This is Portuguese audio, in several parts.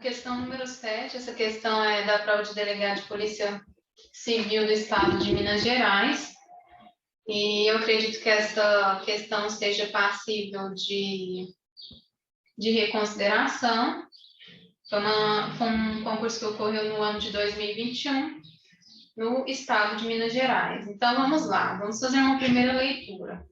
Questão número 7, essa questão é da prova de delegado de Polícia Civil do Estado de Minas Gerais. E eu acredito que essa questão seja passível de reconsideração. Foi um concurso que ocorreu no ano de 2021, no Estado de Minas Gerais. Então, vamos lá, vamos fazer uma primeira leitura.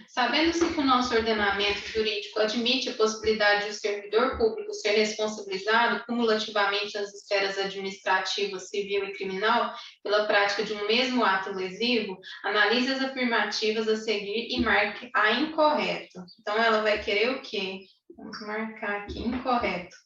Sabendo-se que o nosso ordenamento jurídico admite a possibilidade de o servidor público ser responsabilizado cumulativamente nas esferas administrativa, civil e criminal pela prática de um mesmo ato lesivo, analise as afirmativas a seguir e marque a incorreta. Então, ela vai querer o quê? Vamos marcar aqui, incorreto.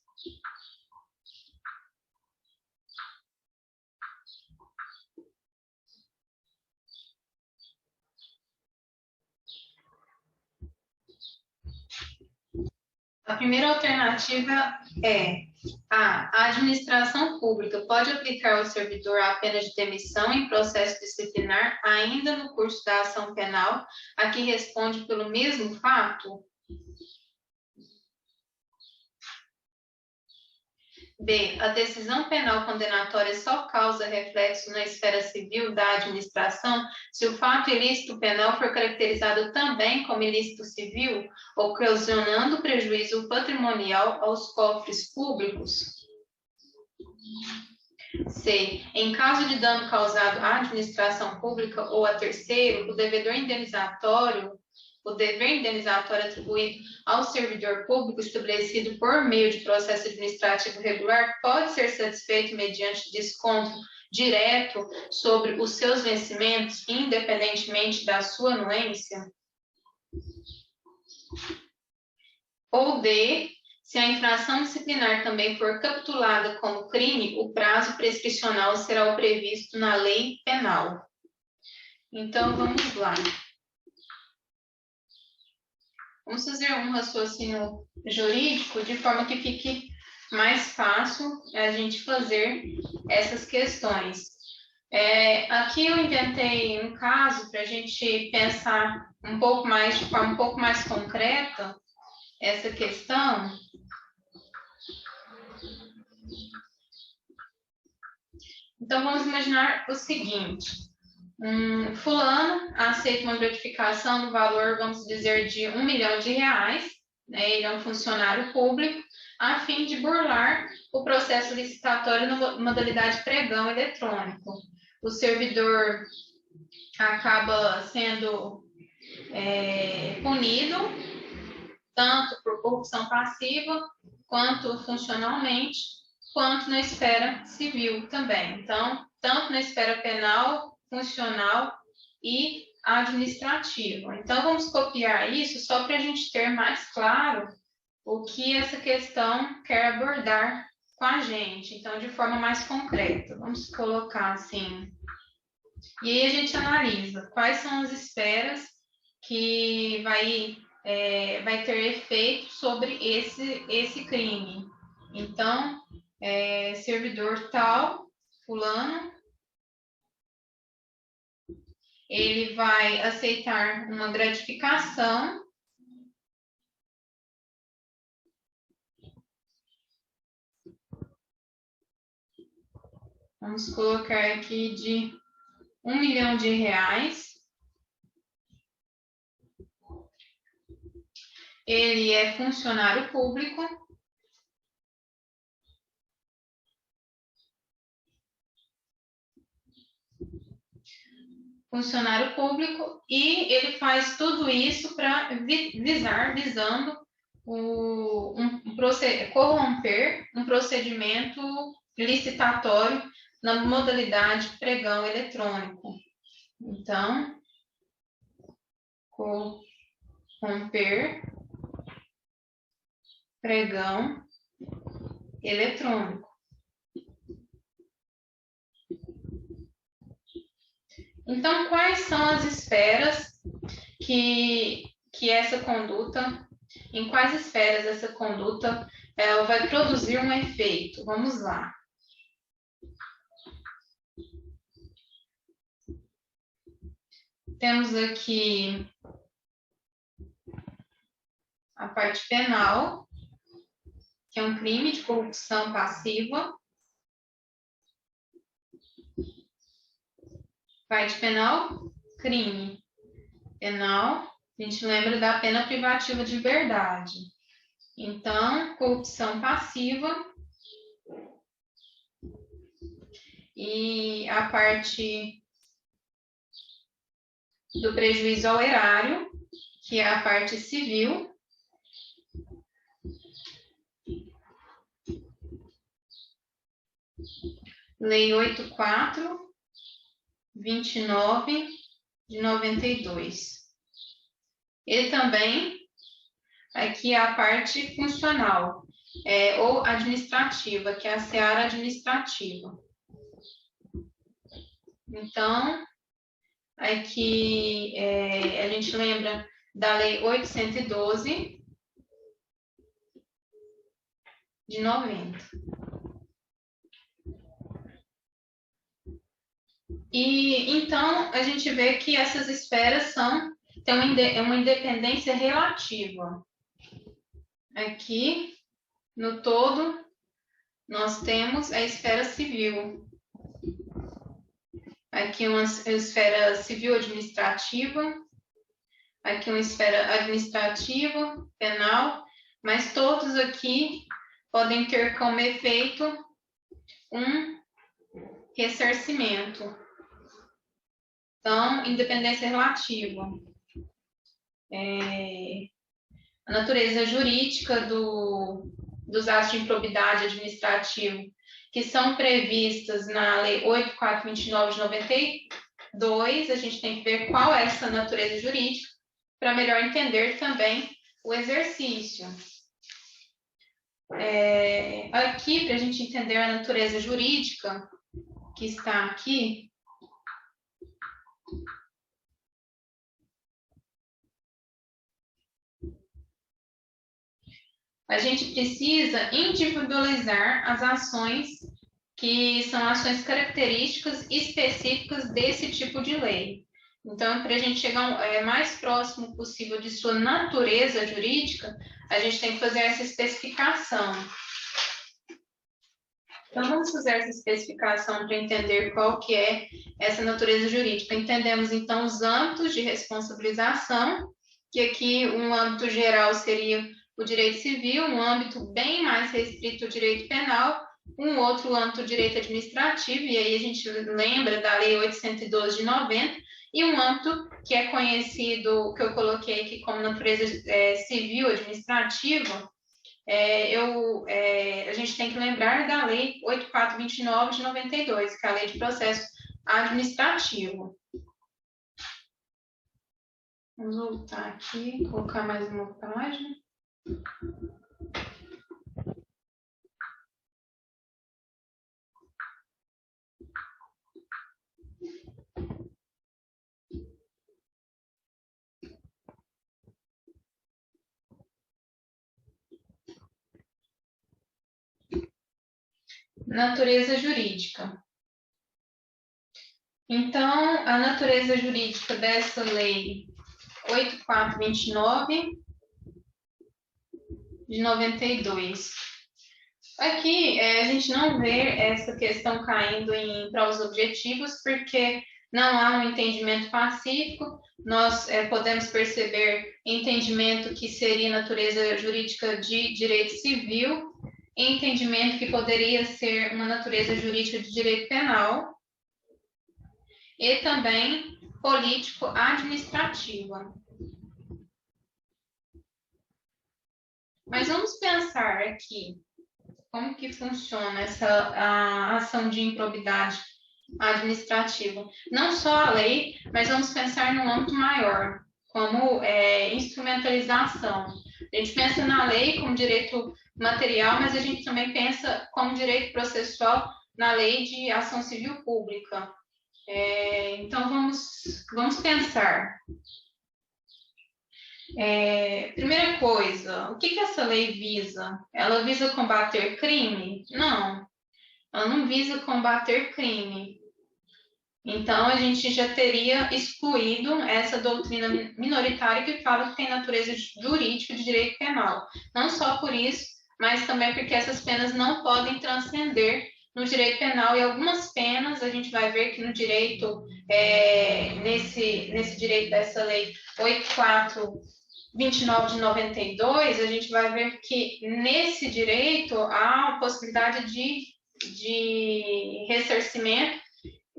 A primeira alternativa é a administração pública pode aplicar ao servidor a pena de demissão em processo disciplinar ainda no curso da ação penal a que responde pelo mesmo fato? B. A decisão penal condenatória só causa reflexo na esfera civil da administração se o fato ilícito penal for caracterizado também como ilícito civil, ocasionando prejuízo patrimonial aos cofres públicos. C. Em caso de dano causado à administração pública ou a terceiro, o dever indenizatório atribuído ao servidor público estabelecido por meio de processo administrativo regular pode ser satisfeito mediante desconto direto sobre os seus vencimentos, independentemente da sua anuência? Ou D. Se a infração disciplinar também for capitulada como crime, o prazo prescricional será o previsto na lei penal. Então, vamos lá. Vamos fazer um raciocínio jurídico de forma que fique mais fácil a gente fazer essas questões. Aqui eu inventei um caso para a gente pensar um pouco mais, de forma um pouco mais concreta, essa questão. Então, vamos imaginar o seguinte. Fulano aceita uma gratificação no valor, vamos dizer, de R$1 milhão, né? Ele é um funcionário público, a fim de burlar o processo licitatório na modalidade pregão eletrônico. O servidor acaba sendo punido, tanto por corrupção passiva, quanto funcionalmente, quanto na esfera civil também. Então, tanto na esfera penal, funcional e administrativa. Então, vamos copiar isso só para a gente ter mais claro o que essa questão quer abordar com a gente. Então, de forma mais concreta. Vamos colocar assim. E aí a gente analisa quais são as esferas que vai ter efeito sobre esse crime. Então, servidor tal, fulano, ele vai aceitar uma gratificação vamos colocar aqui de R$1 milhão. Ele é funcionário público. E ele faz tudo isso para visando corromper um procedimento licitatório na modalidade pregão eletrônico. Então, corromper pregão eletrônico. Então, quais são as esferas em quais esferas essa conduta ela vai produzir um efeito? Vamos lá. Temos aqui a parte penal, que é um crime de corrupção passiva. Parte penal, crime. Penal, a gente lembra da pena privativa de liberdade. Então, corrupção passiva. E a parte do prejuízo ao erário, que é a parte civil. Lei 8429 de 92. E também aqui a parte funcional, ou administrativa, que é a seara administrativa. Então, aqui a gente lembra da Lei 812 de 90. E então a gente vê que essas esferas têm uma independência relativa. Aqui, no todo, nós temos a esfera civil. Aqui uma esfera civil administrativa, aqui uma esfera administrativa, penal, mas todos aqui podem ter como efeito um ressarcimento. Então, independência relativa. A natureza jurídica dos atos de improbidade administrativa que são previstas na Lei 8429 de 92, a gente tem que ver qual é essa natureza jurídica para melhor entender também o exercício. Aqui, para a gente entender a natureza jurídica que está aqui, a gente precisa individualizar as ações que são ações características específicas desse tipo de lei. Então, para a gente chegar mais próximo possível de sua natureza jurídica, a gente tem que fazer essa especificação. Então, vamos fazer essa especificação para entender qual que é essa natureza jurídica. Entendemos, então, os âmbitos de responsabilização, que aqui um âmbito geral seria o direito civil, um âmbito bem mais restrito o direito penal, um outro âmbito o direito administrativo, e aí a gente lembra da Lei 812 de 90, e um âmbito que é conhecido, que eu coloquei aqui como natureza civil administrativa, a gente tem que lembrar da Lei 8429 de 92, que é a Lei de Processo Administrativo. Vamos voltar aqui, colocar mais uma página. Natureza jurídica. Então, a natureza jurídica dessa lei 8429 de 92. Aqui, a gente não vê essa questão caindo em provas objetivas, porque não há um entendimento pacífico. Nós podemos perceber entendimento que seria natureza jurídica de direito civil, entendimento que poderia ser uma natureza jurídica de direito penal, e também político-administrativa. Mas vamos pensar aqui como que funciona a ação de improbidade administrativa. Não só a lei, mas vamos pensar num âmbito maior, como instrumentalização. A gente pensa na lei como direito material, mas a gente também pensa como direito processual na lei de ação civil pública. Então, vamos pensar. Primeira coisa, o que essa lei visa? Ela visa combater crime? Não, ela não visa combater crime. Então, a gente já teria excluído essa doutrina minoritária que fala que tem natureza jurídica de direito penal. Não só por isso, mas também porque essas penas não podem transcender no direito penal, e algumas penas a gente vai ver que no direito, nesse direito dessa lei 8429 de 92, a gente vai ver que nesse direito há a possibilidade de ressarcimento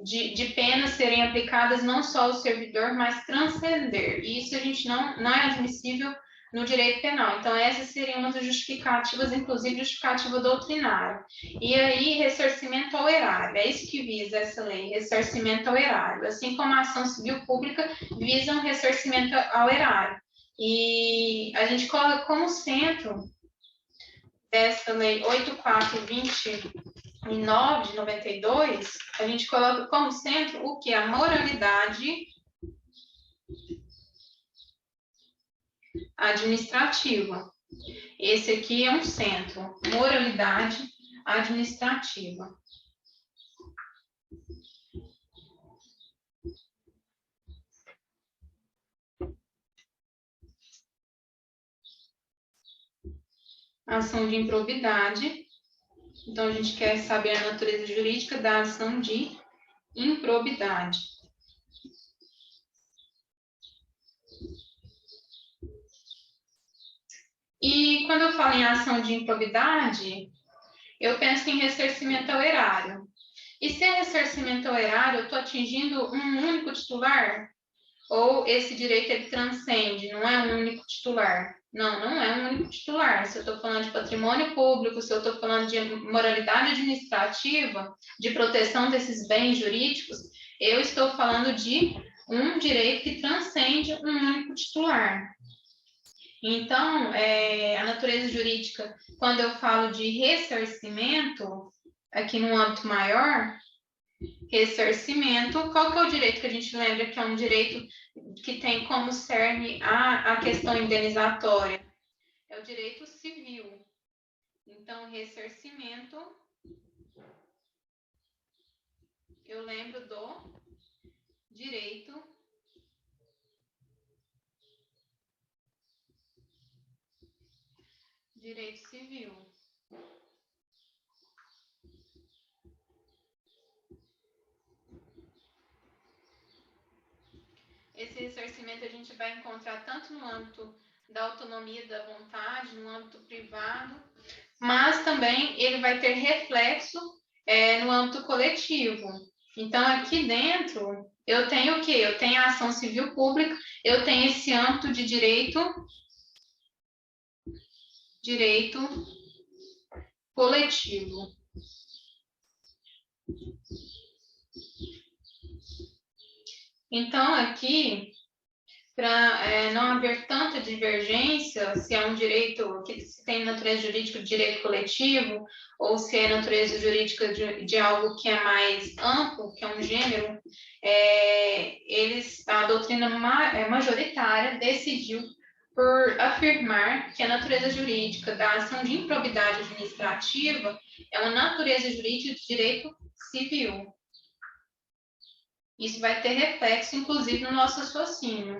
de penas serem aplicadas não só ao servidor, mas transcender. E isso a gente não é admissível no direito penal. Então, essas seriam uma das justificativas, inclusive justificativa doutrinária. E aí, ressarcimento ao erário. É isso que visa essa lei, ressarcimento ao erário. Assim como a ação civil pública visa um ressarcimento ao erário. E a gente coloca como centro dessa lei 8429 de 92, a gente coloca como centro o que? A moralidade administrativa. Esse aqui é um centro, moralidade administrativa. Ação de improbidade. Então, a gente quer saber a natureza jurídica da ação de improbidade. E quando eu falo em ação de improbidade, eu penso em ressarcimento ao erário. E se é ressarcimento ao erário, eu estou atingindo um único titular? Ou esse direito ele transcende, não é um único titular? Não, não é um único titular. Se eu estou falando de patrimônio público, se eu estou falando de moralidade administrativa, de proteção desses bens jurídicos, eu estou falando de um direito que transcende um único titular. Então, a natureza jurídica, quando eu falo de ressarcimento, aqui no âmbito maior, ressarcimento, qual que é o direito que a gente lembra que é um direito que tem como cerne a questão indenizatória? É o direito civil. Então, ressarcimento, eu lembro do direito civil. Esse ressarcimento a gente vai encontrar tanto no âmbito da autonomia da vontade, no âmbito privado, mas também ele vai ter reflexo no âmbito coletivo. Então, aqui dentro, eu tenho o quê? Eu tenho a ação civil pública, eu tenho esse âmbito de direito coletivo. Então, aqui, para não haver tanta divergência, se é um direito que se tem natureza jurídica de direito coletivo, ou se é natureza jurídica de algo que é mais amplo, que é um gênero, a doutrina majoritária decidiu por afirmar que a natureza jurídica da ação de improbidade administrativa é uma natureza jurídica de direito civil. Isso vai ter reflexo, inclusive, no nosso raciocínio.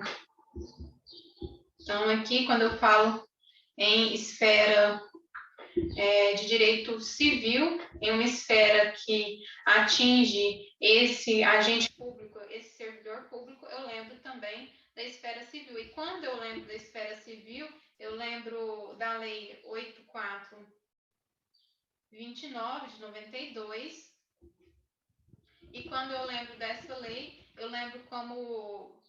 Então, aqui, quando eu falo em esfera de direito civil, em uma esfera que atinge esse agente público, esse servidor público, eu lembro também da esfera civil. E quando eu lembro da esfera civil, eu lembro da Lei 8429 de 92. E quando eu lembro dessa lei, eu lembro como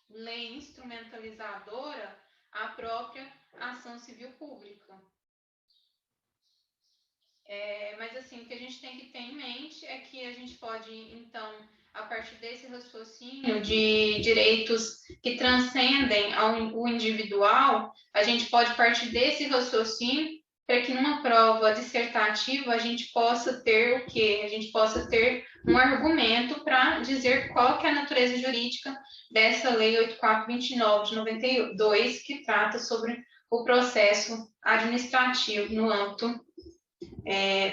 lei instrumentalizadora a própria ação civil pública. Mas assim, o que a gente tem que ter em mente é que a gente pode, então, a partir desse raciocínio de direitos que transcendem o individual, a gente pode partir desse raciocínio para que numa prova dissertativa a gente possa ter o quê? A gente possa ter um argumento para dizer qual que é a natureza jurídica dessa Lei 8429 de 92, que trata sobre o processo administrativo no âmbito,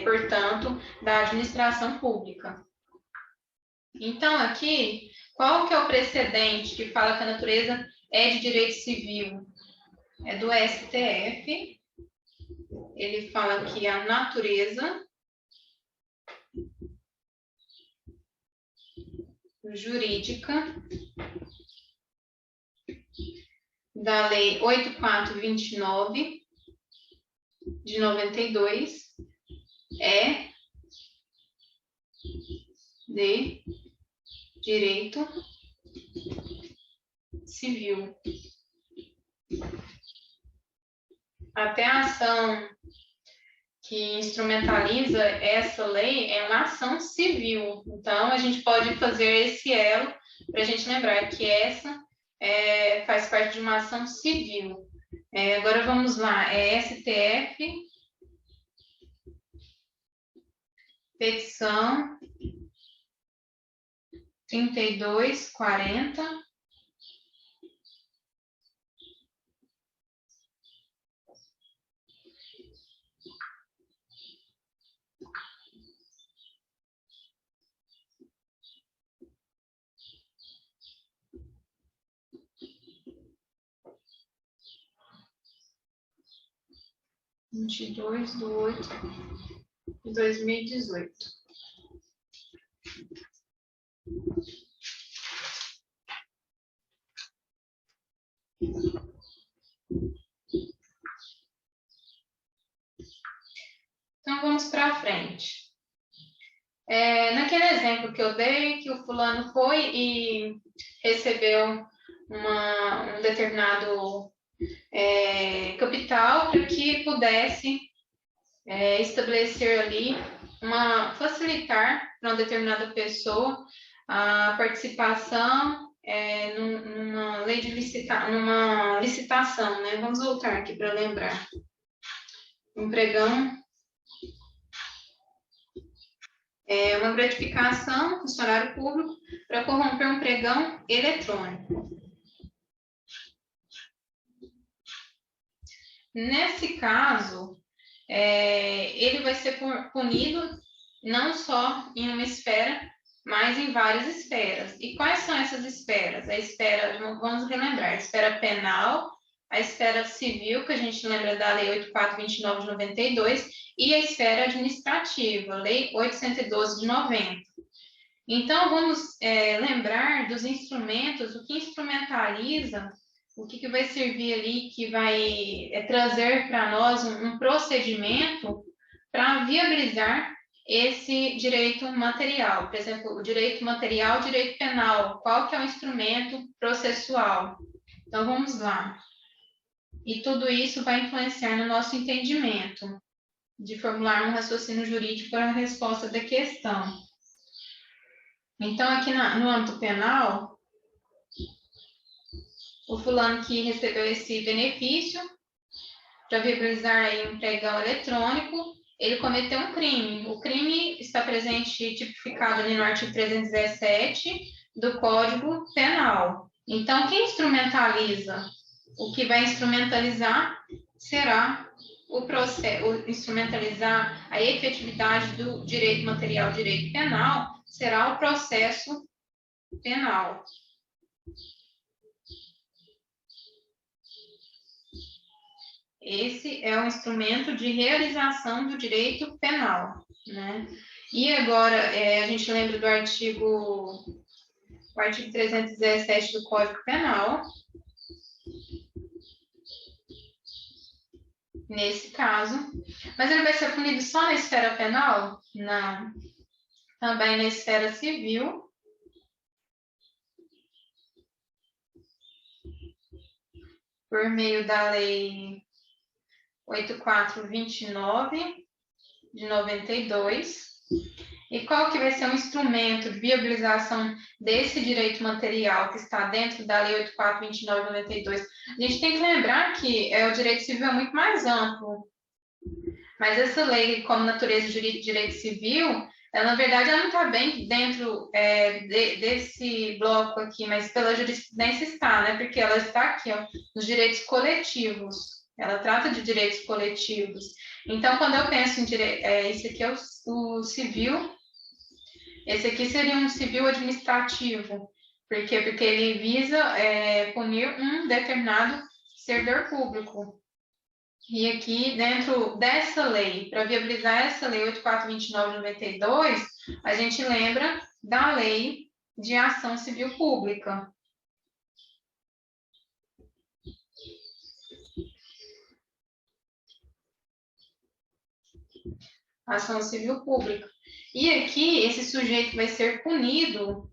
portanto, da administração pública. Então, aqui, qual que é o precedente que fala que a natureza é de direito civil? É do STF, ele fala que a natureza jurídica da Lei 8429 de 92 é de direito civil. Até a ação que instrumentaliza essa lei é uma ação civil. Então, a gente pode fazer esse elo para a gente lembrar que essa faz parte de uma ação civil. Agora vamos lá, STF, petição 3240. Vinte e 22/8/2018. Então, vamos para frente. Naquele exemplo que eu dei, que o fulano foi e recebeu um determinado capital para que pudesse estabelecer ali, facilitar para uma determinada pessoa a participação numa lei de numa licitação, né? Vamos voltar aqui para lembrar. Um pregão, uma gratificação, funcionário público, para corromper um pregão eletrônico. Nesse caso, ele vai ser punido não só em uma esfera, mas em várias esferas. E quais são essas esferas? A esfera, vamos relembrar, a esfera penal, a esfera civil, que a gente lembra da Lei 8429 de 92, e a esfera administrativa, Lei 812 de 90. Então, vamos lembrar dos instrumentos, o que instrumentaliza, o que vai servir ali, que vai trazer para nós um procedimento para viabilizar esse direito material. Por exemplo, o direito material, o direito penal, qual que é o instrumento processual? Então, vamos lá. E tudo isso vai influenciar no nosso entendimento de formular um raciocínio jurídico para a resposta da questão. Então, aqui no âmbito penal, o fulano que recebeu esse benefício para viabilizar aí um pregão eletrônico, ele cometeu um crime. O crime está presente, tipificado ali no artigo 317 do Código Penal. Então, quem instrumentaliza? O que vai instrumentalizar será o processo, instrumentalizar a efetividade do direito material, direito penal, será o processo penal. Esse é o instrumento de realização do direito penal, né? E agora, a gente lembra do artigo 317 do Código Penal. Nesse caso. Mas ele vai ser punido só na esfera penal? Não. Também na esfera civil. Por meio da Lei 8429 de 92. E qual que vai ser o instrumento de viabilização desse direito material que está dentro da Lei 8429 de 92? A gente tem que lembrar que o direito civil é muito mais amplo. Mas essa lei, como natureza de direito civil, ela, na verdade, ela não está bem dentro desse bloco aqui, mas pela jurisprudência está, né? Porque ela está aqui, ó, nos direitos coletivos. Ela trata de direitos coletivos. Então, quando eu penso em direito, esse aqui é o civil, esse aqui seria um civil administrativo. Por quê? Porque ele visa punir um determinado servidor público. E aqui, dentro dessa lei, para viabilizar essa lei 8429/92, a gente lembra da Lei de Ação Civil Pública. Ação Civil Pública. E aqui, esse sujeito vai ser punido,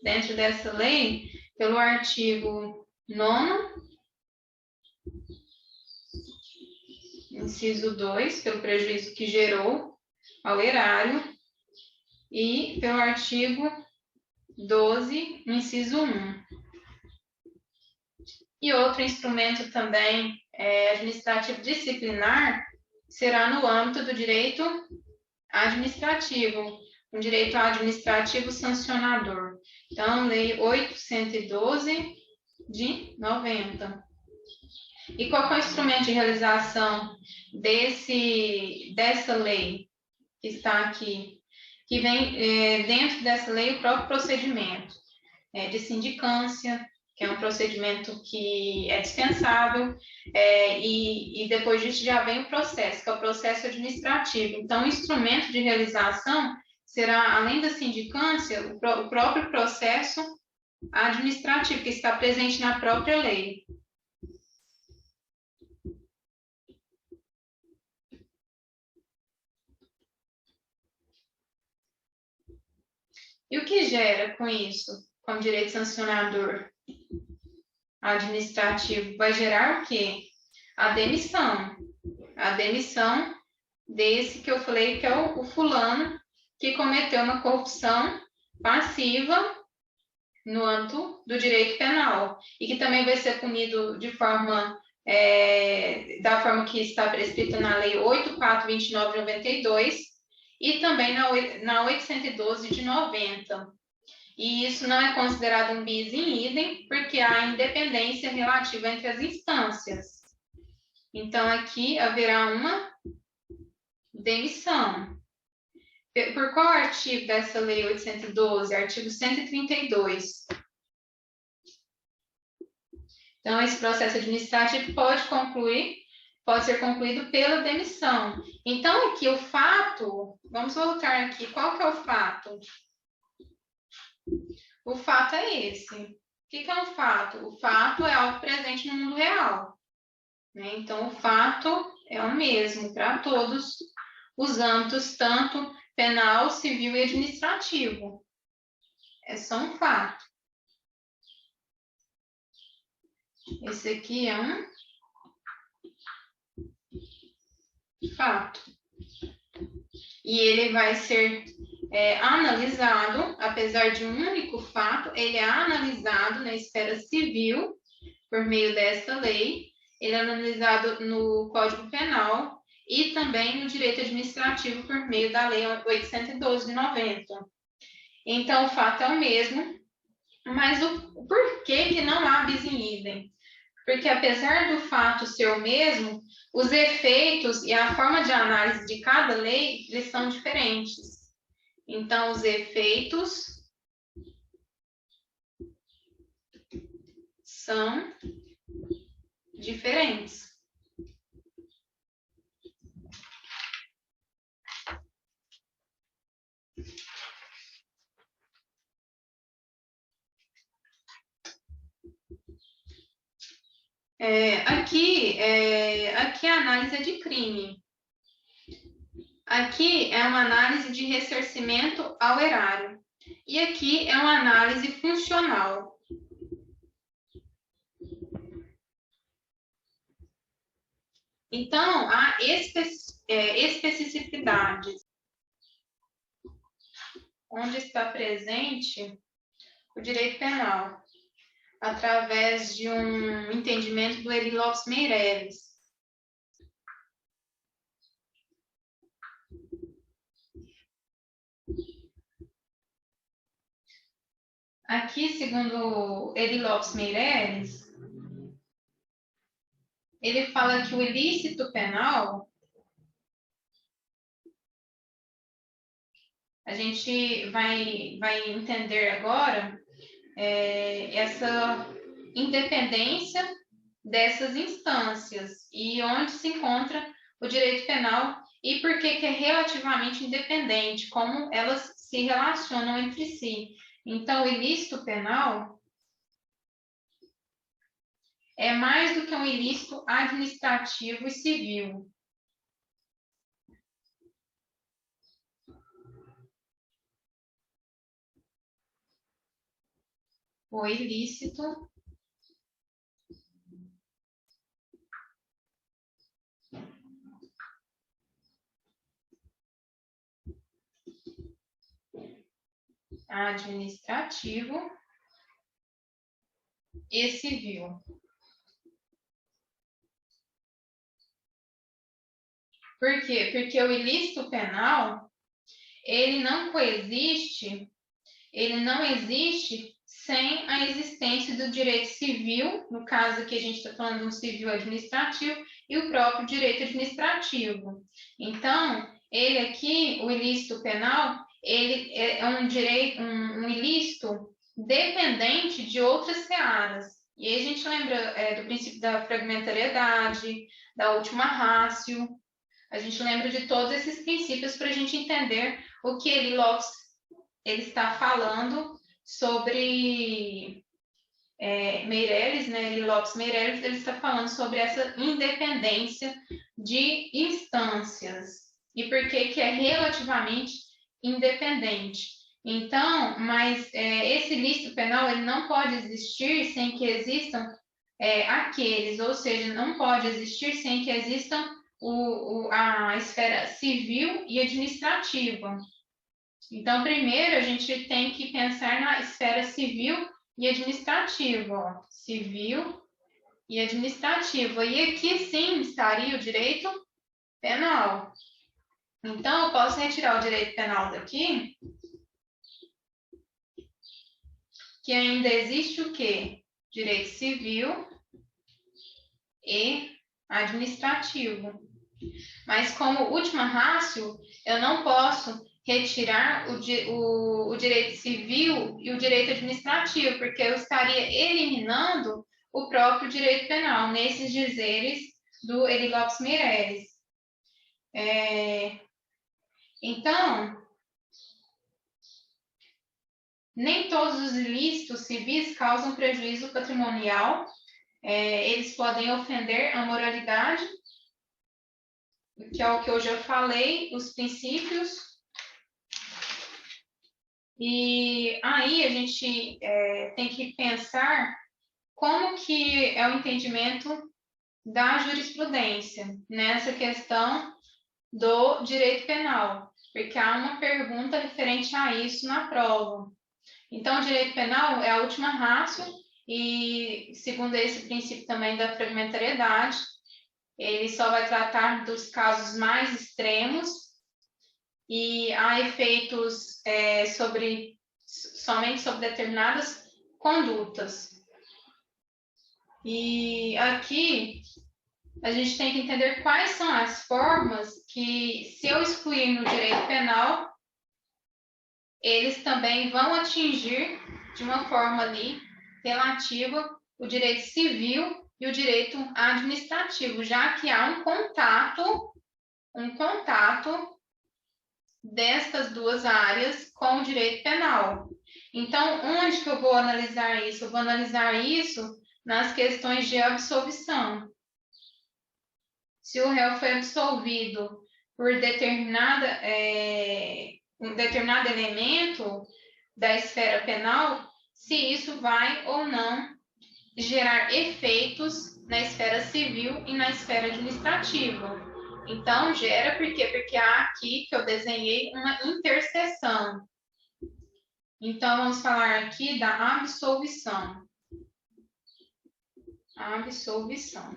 dentro dessa lei, pelo artigo 9º, inciso 2, pelo prejuízo que gerou ao erário, e pelo artigo 12, inciso 1. E outro instrumento também administrativo disciplinar será no âmbito do direito administrativo, um direito administrativo sancionador. Então, Lei 812 de 90. E qual é o instrumento de realização dessa lei que está aqui? Que vem dentro dessa lei o próprio procedimento de sindicância, que é um procedimento que é dispensável, e depois disso já vem o processo, que é o processo administrativo. Então, o instrumento de realização será, além da sindicância, o próprio processo administrativo, que está presente na própria lei. E o que gera com isso, com o direito sancionador administrativo? Vai gerar o quê? A demissão. A demissão desse que eu falei que é o fulano que cometeu uma corrupção passiva no âmbito do direito penal e que também vai ser punido de forma da forma que está prescrita na Lei 8429/92 e também na 812 de 90. E isso não é considerado um bis in idem, porque há independência relativa entre as instâncias. Então, aqui haverá uma demissão. Por qual artigo dessa Lei 812? Artigo 132. Então, esse processo administrativo pode ser concluído pela demissão. Então, aqui o fato, vamos voltar aqui, qual que é o fato? O fato é esse. O que é um fato? O fato é algo presente no mundo real. Né? Então, o fato é o mesmo para todos os âmbitos, tanto penal, civil e administrativo. É só um fato. Esse aqui é um fato. E ele vai ser analisado, apesar de um único fato, ele é analisado na esfera civil, por meio dessa lei, ele é analisado no Código Penal e também no direito administrativo por meio da Lei 812 de 90. Então, o fato é o mesmo, mas o porquê que não há bis in idem? Porque, apesar do fato ser o mesmo, os efeitos e a forma de análise de cada lei, eles são diferentes. Então, os efeitos são diferentes. Aqui a análise é de crime. Aqui é uma análise de ressarcimento ao erário. E aqui é uma análise funcional. Então, há especificidades. Onde está presente o direito penal, através de um entendimento do Eli Lopes Meireles. Aqui, segundo Eli Lopes Meireles, ele fala que o ilícito penal, a gente vai entender agora essa independência dessas instâncias e onde se encontra o direito penal e por que é relativamente independente, como elas se relacionam entre si. Então, o ilícito penal é mais do que um ilícito administrativo e civil. O ilícito administrativo e civil. Por quê? Porque o ilícito penal, ele não coexiste, ele não existe sem a existência do direito civil, no caso aqui a gente está falando de um civil administrativo, e o próprio direito administrativo. Então, ele aqui, o ilícito penal, ele é um ilícito dependente de outras searas. E aí a gente lembra do princípio da fragmentariedade, da última ratio, a gente lembra de todos esses princípios para a gente entender o que ele está falando sobre Meirelles, né? Lopes Meirelles, ele está falando sobre essa independência de instâncias e por que é relativamente independente. Então, mas esse ilícito penal ele não pode existir sem que existam aqueles, ou seja, não pode existir sem que existam a esfera civil e administrativa. Então, primeiro, a gente tem que pensar na esfera civil e administrativa. Ó. Civil e administrativa. E aqui, sim, estaria o direito penal. Então, eu posso retirar o direito penal daqui, que ainda existe o quê? Direito civil e administrativo. Mas como última ratio, eu não posso retirar o direito civil e o direito administrativo, porque eu estaria eliminando o próprio direito penal, nesses dizeres do Elie Lopes Meirelles. Então, nem todos os ilícitos civis causam prejuízo patrimonial, eles podem ofender a moralidade, que é o que eu já falei, os princípios. E aí a gente tem que pensar como que é o entendimento da jurisprudência nessa questão do direito penal, porque há uma pergunta referente a isso na prova. Então, o direito penal é a última ratio e, segundo esse princípio também da fragmentariedade, ele só vai tratar dos casos mais extremos e há efeitos somente sobre determinadas condutas. E aqui a gente tem que entender quais são as formas que, se eu excluir no direito penal, eles também vão atingir de uma forma ali relativa o direito civil e o direito administrativo, já que há um contato destas duas áreas com o direito penal. Então, onde que eu vou analisar isso? Eu vou analisar isso nas questões de absolvição. Se o réu foi absolvido por um determinado elemento da esfera penal, se isso vai ou não gerar efeitos na esfera civil e na esfera administrativa. Então, gera por quê? Porque há aqui que eu desenhei uma interseção. Então, vamos falar aqui da absolvição. Absolvição.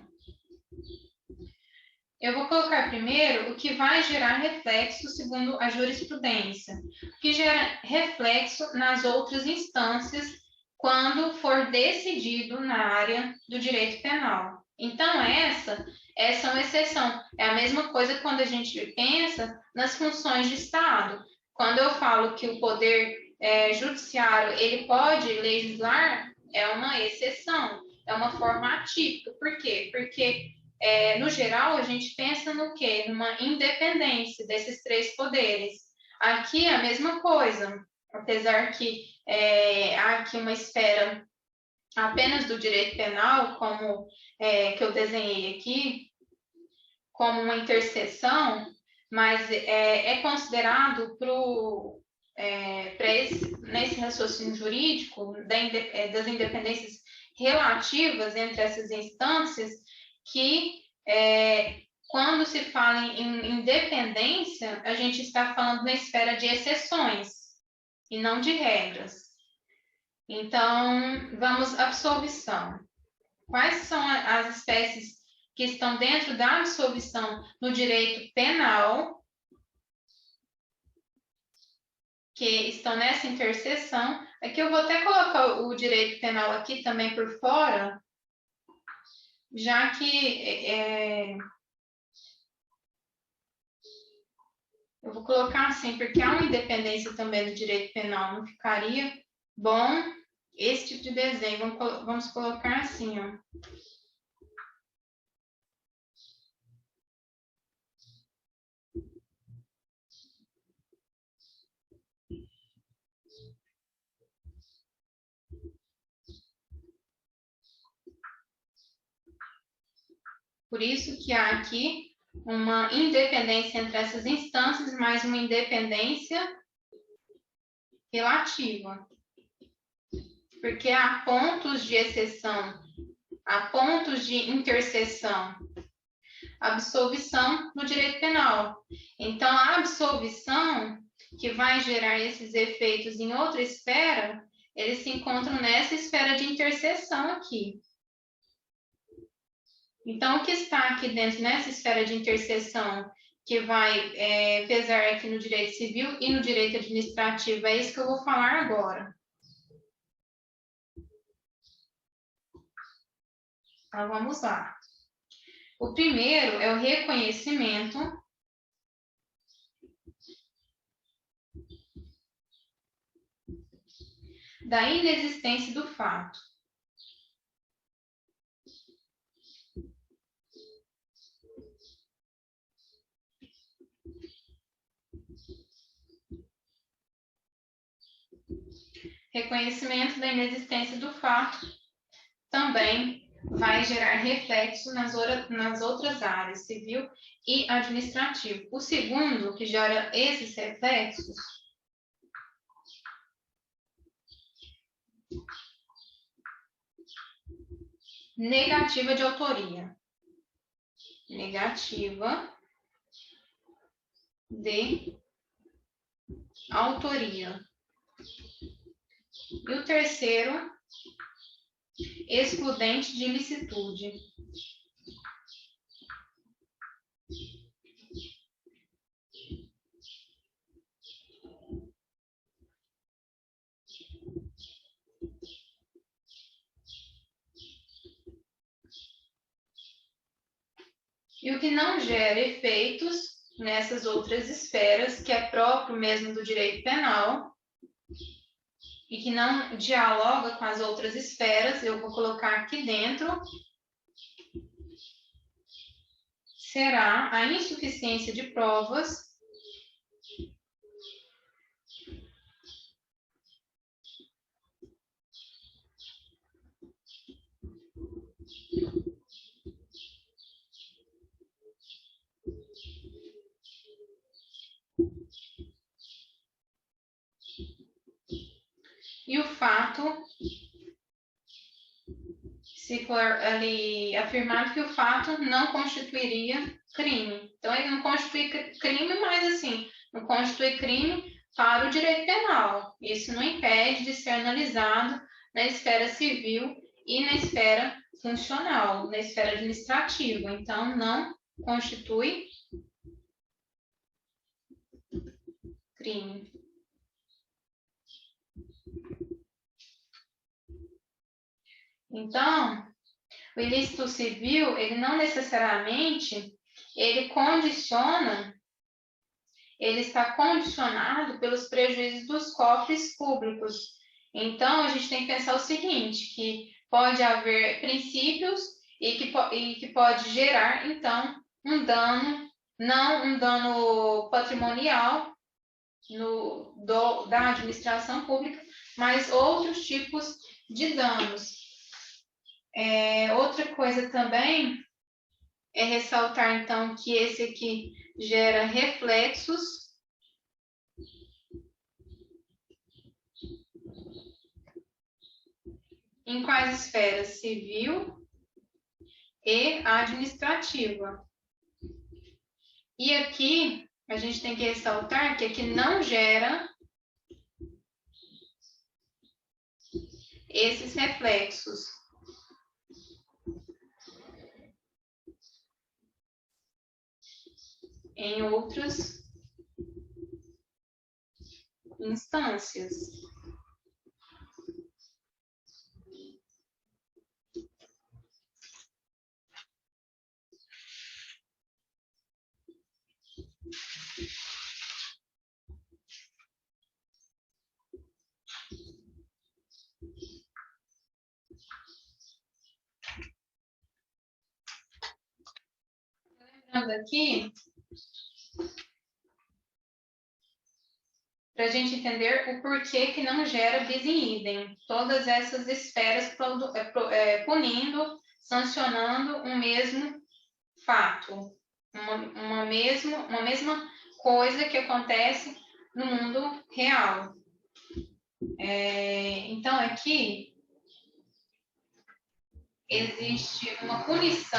Eu vou colocar primeiro o que vai gerar reflexo segundo a jurisprudência, o que gera reflexo nas outras instâncias quando for decidido na área do direito penal. Então, essa é uma exceção. É a mesma coisa quando a gente pensa nas funções de Estado. Quando eu falo que o poder judiciário ele pode legislar, é uma exceção. é uma forma atípica. Por quê? Porque, no geral, a gente pensa no quê? Numa independência desses três poderes. Aqui é a mesma coisa, apesar que há aqui uma esfera apenas do direito penal, como que eu desenhei aqui, como uma interseção, mas é considerado nesse raciocínio jurídico das independências relativas entre essas instâncias, que quando se fala em independência, a gente está falando na esfera de exceções e não de regras. Então, vamos à absolvição. Quais são as espécies que estão dentro da absolvição no direito penal, que estão nessa interseção? Aqui eu vou até colocar o direito penal aqui também por fora, já que eu vou colocar assim, porque há uma independência também do direito penal, não ficaria bom esse tipo de desenho. Vamos colocar assim, ó. Por isso que há aqui uma independência entre essas instâncias, mas uma independência relativa. Porque há pontos de exceção, há pontos de interseção, absolvição no direito penal. Então, a absolvição que vai gerar esses efeitos em outra esfera, eles se encontram nessa esfera de interseção aqui. Então, o que está aqui dentro, nessa esfera de interseção, que vai pesar aqui no direito civil e no direito administrativo, é isso que eu vou falar agora. Então, vamos lá. O primeiro é o reconhecimento da inexistência do fato. Reconhecimento da inexistência do fato também vai gerar reflexo nas outras áreas, civil e administrativo. O segundo, que gera esses reflexos, negativa de autoria. Negativa de autoria. E o terceiro, excludente de ilicitude. E o que não gera efeitos nessas outras esferas, que é próprio mesmo do direito penal, e que não dialoga com as outras esferas, eu vou colocar aqui dentro, será a insuficiência de provas e o fato, se for ali afirmado que o fato não constituiria crime. Então, ele não constitui crime, mas assim, não constitui crime para o direito penal. Isso não impede de ser analisado na esfera civil e na esfera funcional, na esfera administrativa. Então, não constitui crime. Então, o ilícito civil, ele não necessariamente, ele está condicionado pelos prejuízos dos cofres públicos. Então, a gente tem que pensar o seguinte, que pode haver princípios e que pode gerar, então, um dano, não um dano patrimonial da administração pública, mas outros tipos de danos. Outra coisa também é ressaltar, então, que esse aqui gera reflexos em quais esferas? Civil e administrativa. E aqui, a gente tem que ressaltar que aqui não gera esses reflexos. Em outras instâncias. Lembrando aqui, para a gente entender o porquê que não gera bis in idem. Todas essas esferas punindo, sancionando um mesmo fato. Uma mesma coisa que acontece no mundo real. Então, aqui existe uma punição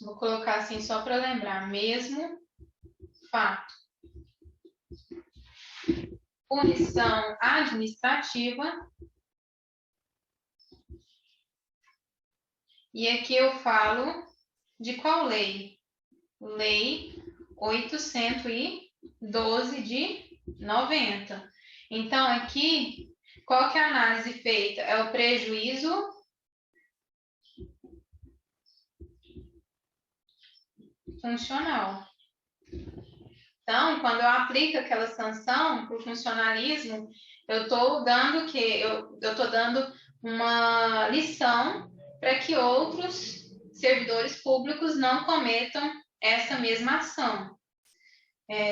vou colocar assim só para lembrar, mesmo fato. Punição administrativa. E aqui eu falo de qual lei? Lei 812 de 90. Então, aqui, qual que é a análise feita? É o prejuízo funcional. Então, quando eu aplico aquela sanção para o funcionalismo, eu estou dando uma lição para que outros servidores públicos não cometam essa mesma ação,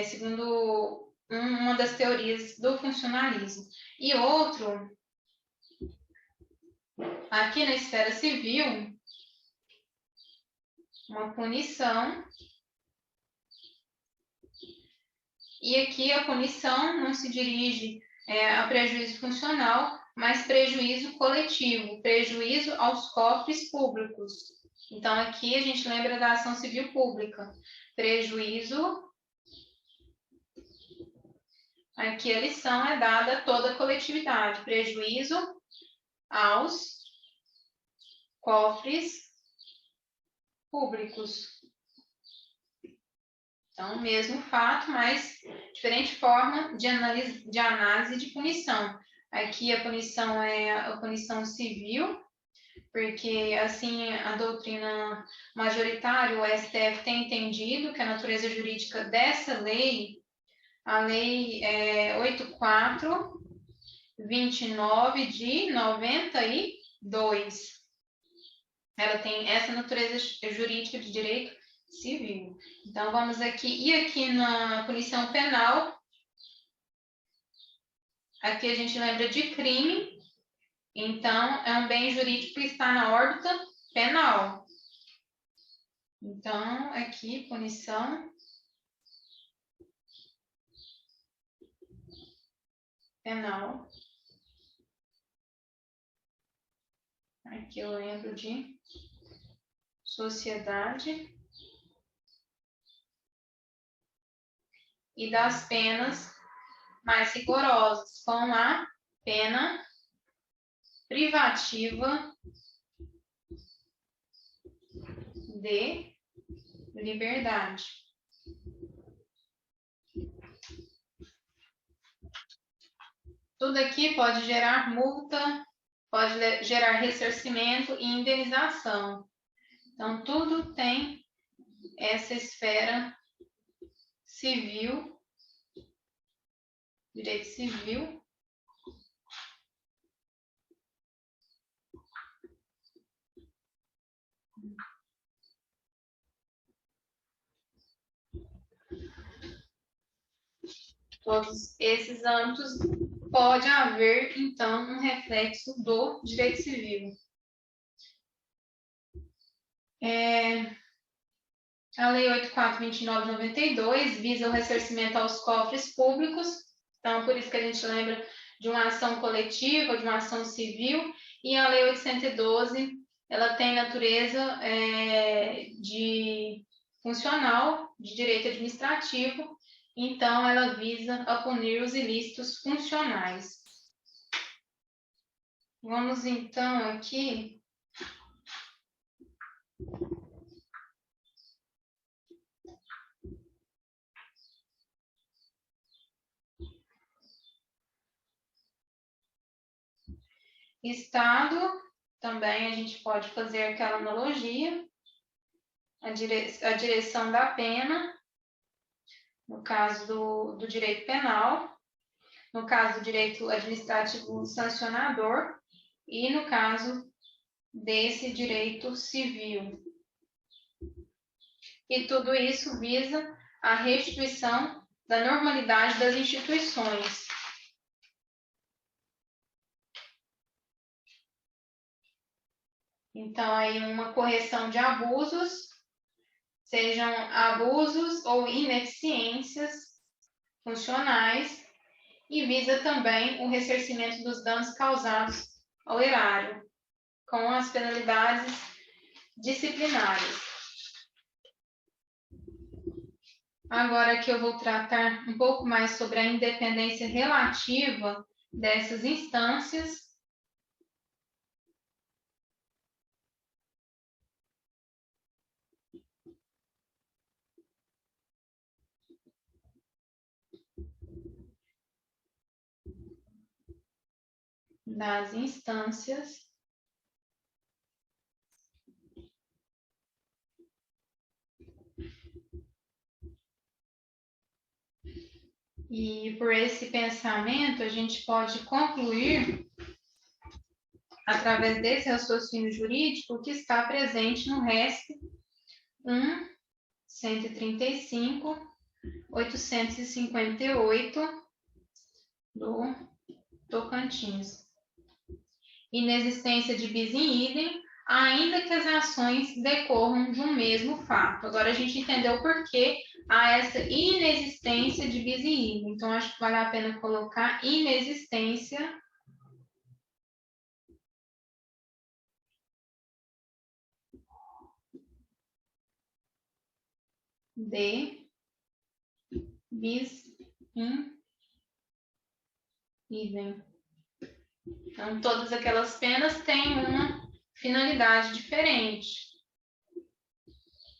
segundo uma das teorias do funcionalismo. E outro, aqui na esfera civil, uma punição. E aqui a punição não se dirige a prejuízo funcional, mas prejuízo coletivo, prejuízo aos cofres públicos. Então, aqui a gente lembra da ação civil pública. Prejuízo. Aqui a lição é dada a toda a coletividade. Prejuízo aos cofres públicos. Então, o mesmo fato, mas diferente forma de análise de punição. Aqui a punição é a punição civil, porque assim a doutrina majoritária, o STF tem entendido que a natureza jurídica dessa lei, a lei 8429 de 92, ela tem essa natureza jurídica de direito civil. Então, vamos aqui. E aqui na punição penal, aqui a gente lembra de crime. Então, é um bem jurídico que está na órbita penal. Então, aqui, punição penal. Aqui eu lembro de sociedade. E das penas mais rigorosas, com a pena privativa de liberdade. Tudo aqui pode gerar multa, pode gerar ressarcimento e indenização. Então, tudo tem essa esfera civil direito civil. Todos esses âmbitos pode haver, então, um reflexo do direito civil. A Lei 8.429 de 92 visa o ressarcimento aos cofres públicos, então, por isso que a gente lembra de uma ação coletiva, de uma ação civil, e a Lei 812, ela tem natureza de funcional, de direito administrativo, então ela visa a punir os ilícitos funcionais. Vamos então aqui Estado, também a gente pode fazer aquela analogia, a direção da pena, no caso do direito penal, no caso do direito administrativo sancionador e no caso desse direito civil. E tudo isso visa a restituição da normalidade das instituições. Então, aí uma correção de abusos, sejam abusos ou ineficiências funcionais, e visa também o ressarcimento dos danos causados ao erário, com as penalidades disciplinares. Agora que eu vou tratar um pouco mais sobre a independência relativa dessas instâncias. Das instâncias. E por esse pensamento, a gente pode concluir, através desse raciocínio jurídico, que está presente no RESP 1.135.858 do Tocantins. Inexistência de bis in idem, ainda que as ações decorram de um mesmo fato. Agora a gente entendeu por que há essa inexistência de bis in idem. Então, acho que vale a pena colocar inexistência de bis in idem. Então, todas aquelas penas têm uma finalidade diferente.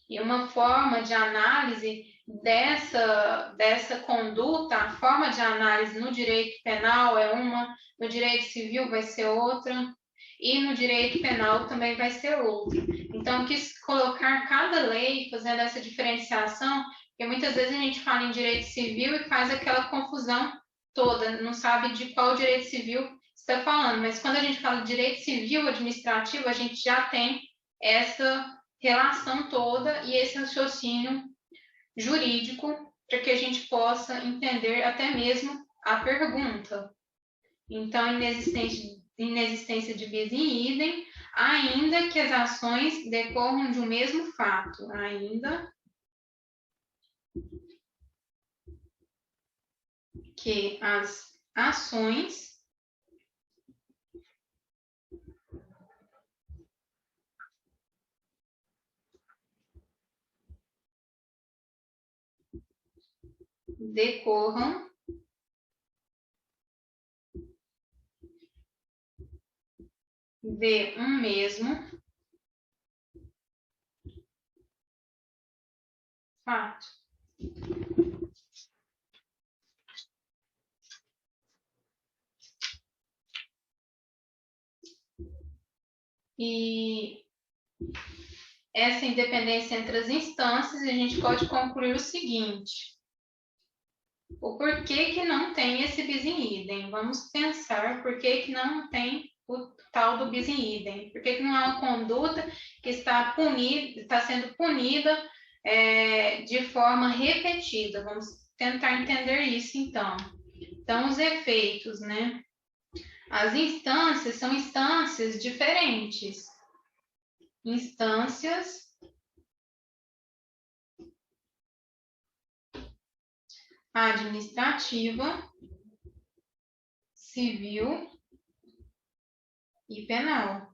E uma forma de análise dessa conduta, a forma de análise no direito penal é uma, no direito civil vai ser outra, e no direito penal também vai ser outra. Então, eu quis colocar cada lei fazendo essa diferenciação, porque muitas vezes a gente fala em direito civil e faz aquela confusão toda, não sabe de qual direito civil está falando, mas quando a gente fala de direito civil administrativo, a gente já tem essa relação toda e esse raciocínio jurídico para que a gente possa entender até mesmo a pergunta. Então, inexistência de bis in idem, ainda que as ações decorram de um mesmo fato, ainda que as ações decorram de um mesmo fato. E essa independência entre as instâncias, a gente pode concluir o seguinte: o porquê que não tem esse bis in idem. Vamos pensar por que não tem o tal do bis in idem. Por que não é uma conduta que está sendo punida de forma repetida? Vamos tentar entender isso, então. Então, os efeitos, né? As instâncias são instâncias diferentes. Instâncias administrativa, civil e penal.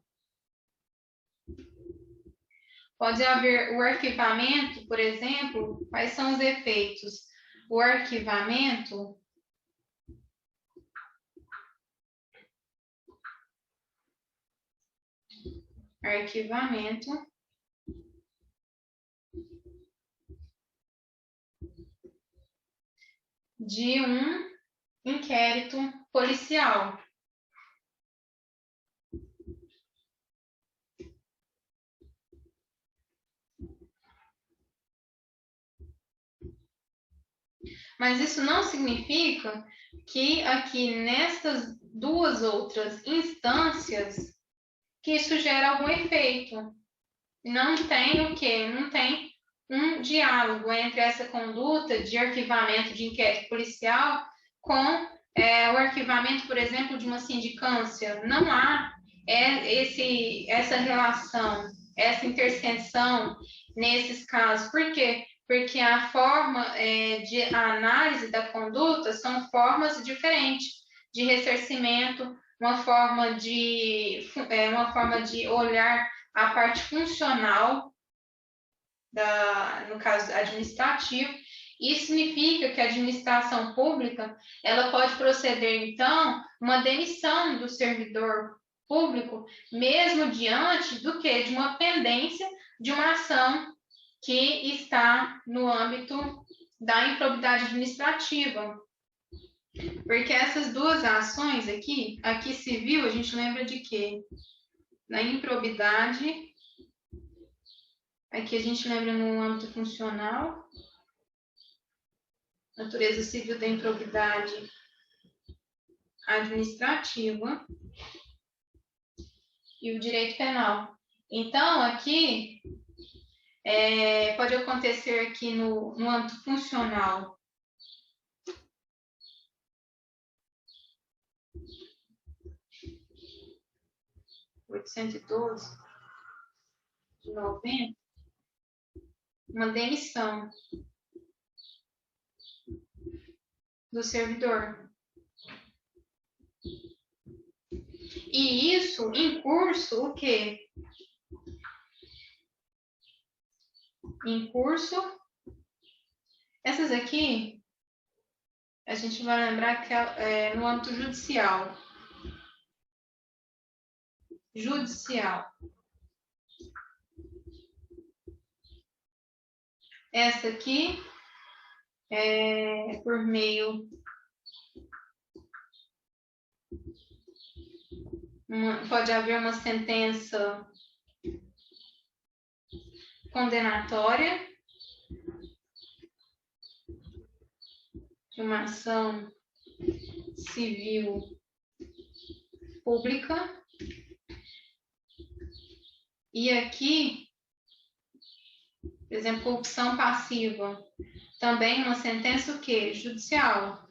Pode haver o arquivamento, por exemplo. Quais são os efeitos? O arquivamento de um inquérito policial. Mas isso não significa que aqui nestas duas outras instâncias que isso gera algum efeito. Não tem o quê? Não tem um diálogo entre essa conduta de arquivamento de inquérito policial com o arquivamento, por exemplo, de uma sindicância. Não há essa relação, essa interseção nesses casos. Por quê? Porque a forma de análise da conduta são formas diferentes de ressarcimento, uma forma de olhar a parte funcional no caso administrativo. Isso significa que a administração pública ela pode proceder, então, uma demissão do servidor público, mesmo diante do que? De uma pendência de uma ação que está no âmbito da improbidade administrativa. Porque essas duas ações aqui civil, a gente lembra de quê? Da improbidade. Aqui a gente lembra no âmbito funcional, natureza civil da improbidade administrativa e o direito penal. Então, aqui, pode acontecer aqui no âmbito funcional. De 90, uma demissão do servidor. E isso em curso o quê? Em curso, essas aqui, a gente vai lembrar que é no âmbito judicial. Judicial. Essa aqui é por meio pode haver uma sentença condenatória de uma ação civil pública. E aqui, por exemplo, corrupção passiva, também uma sentença o quê? Judicial.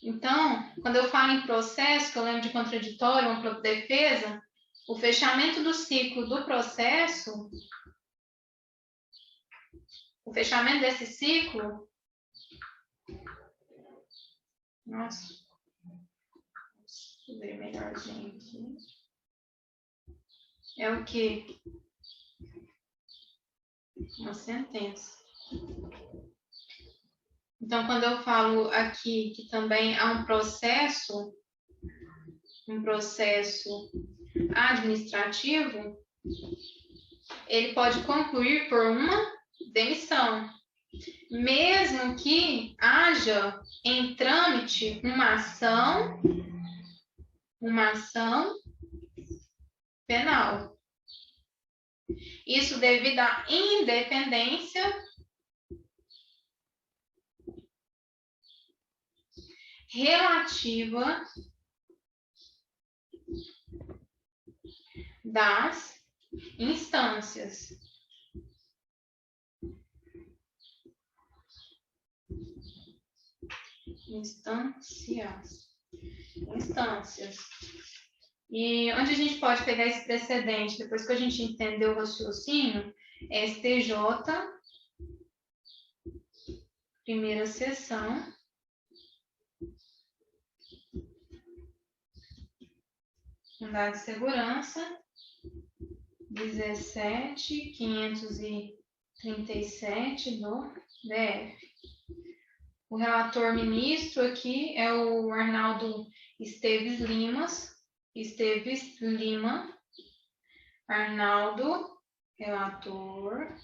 Então, quando eu falo em processo, que eu lembro de contraditório, ampla defesa, o fechamento do ciclo do processo, o fechamento desse ciclo, nossa, vou ver melhorzinho aqui, é o quê? Uma sentença. Então, quando eu falo aqui que também há um processo administrativo, ele pode concluir por uma demissão, mesmo que haja em trâmite uma ação penal. Isso devido à independência relativa das instâncias. Instâncias. E onde a gente pode pegar esse precedente, depois que a gente entendeu o raciocínio, STJ, primeira sessão, Mandado de Segurança, 17.537 do DF. O relator ministro aqui é o Arnaldo Esteves Lima. Arnaldo, relator,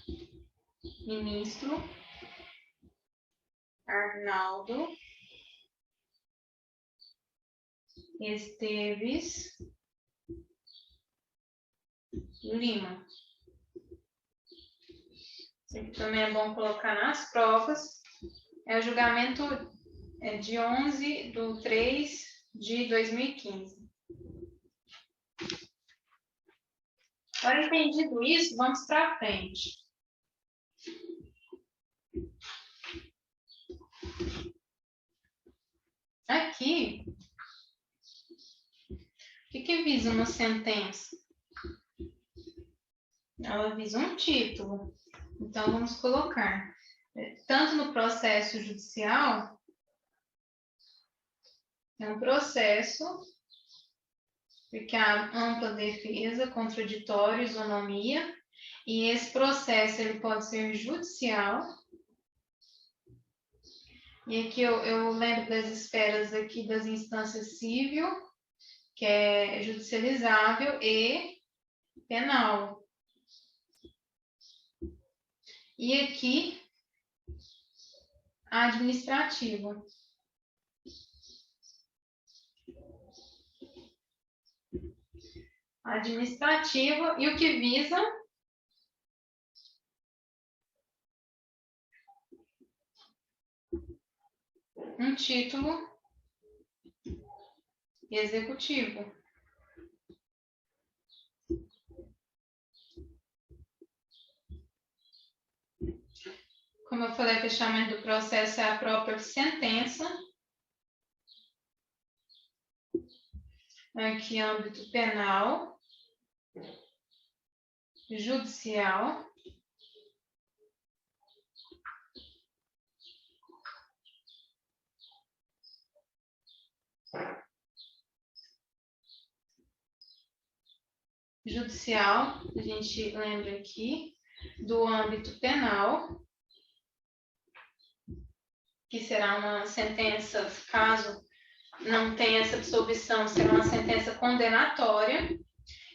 ministro, Arnaldo Esteves Lima. Isso aqui também é bom colocar nas provas. É o julgamento de 11/3/2015. Agora, entendido isso, vamos para frente. Aqui, o que visa uma sentença? Ela visa um título. Então, vamos colocar, tanto no processo judicial, é um processo porque há ampla defesa, contraditório, isonomia, e esse processo ele pode ser judicial. E aqui eu lembro das esferas aqui das instâncias civil, que é judicializável, e penal. E aqui, administrativa. Administrativa, e o que visa um título executivo. Como eu falei, o fechamento do processo é a própria sentença. Aqui, âmbito penal, judicial, a gente lembra aqui do âmbito penal, que será uma sentença, caso não tenha essa absolvição, será uma sentença condenatória,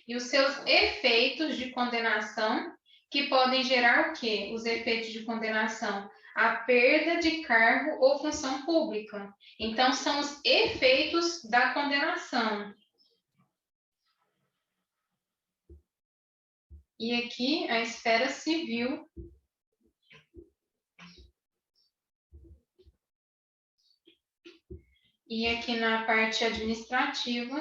e os seus efeitos de condenação, que podem gerar o quê? Os efeitos de condenação, a perda de cargo ou função pública. Então, são os efeitos da condenação. E aqui, a esfera civil. E aqui na parte administrativa,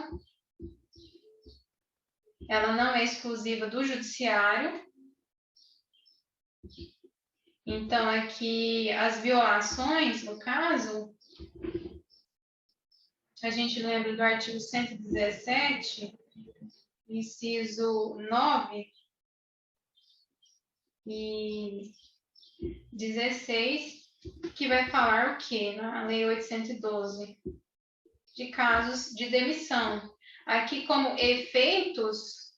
ela não é exclusiva do judiciário. Então, aqui as violações, no caso, a gente lembra do artigo 117, inciso 9 e 16, que vai falar o quê? Na Lei 812, de casos de demissão. Aqui, como efeitos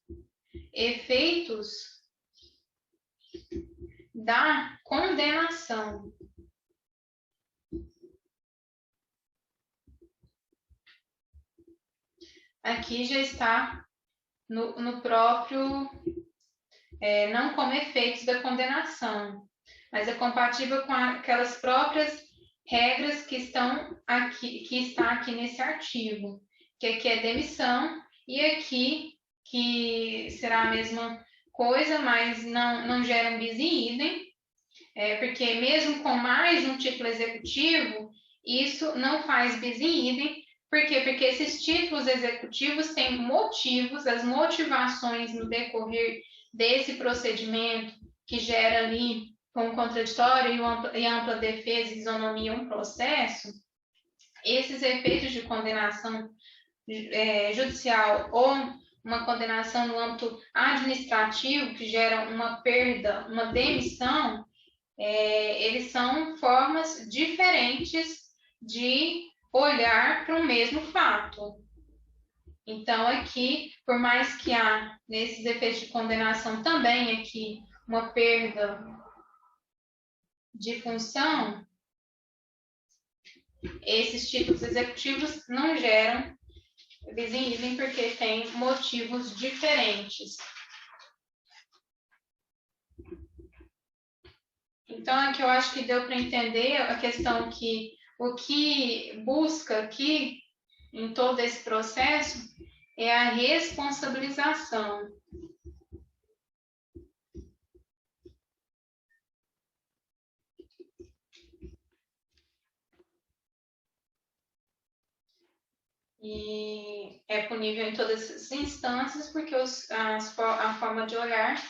da condenação. Aqui já está no próprio, não como efeitos da condenação, mas é compatível com aquelas próprias regras que estão aqui, que está aqui nesse artigo, que aqui é demissão, e aqui que será a mesma coisa, mas não geram bis in idem, porque mesmo com mais de um título executivo, isso não faz bis in idem. Por quê? Porque esses títulos executivos têm motivos, as motivações no decorrer desse procedimento que gera ali com contraditório e ampla defesa e isonomia um processo, esses efeitos de condenação judicial ou uma condenação no âmbito administrativo que gera uma perda, uma demissão, eles são formas diferentes de olhar para o mesmo fato. Então, aqui, por mais que há nesses efeitos de condenação também aqui uma perda de função, esses títulos executivos não geram bis in idem porque tem motivos diferentes. Então, aqui eu acho que deu para entender a questão que o que busca aqui em todo esse processo é a responsabilização. E é punível em todas as instâncias, porque a forma de olhar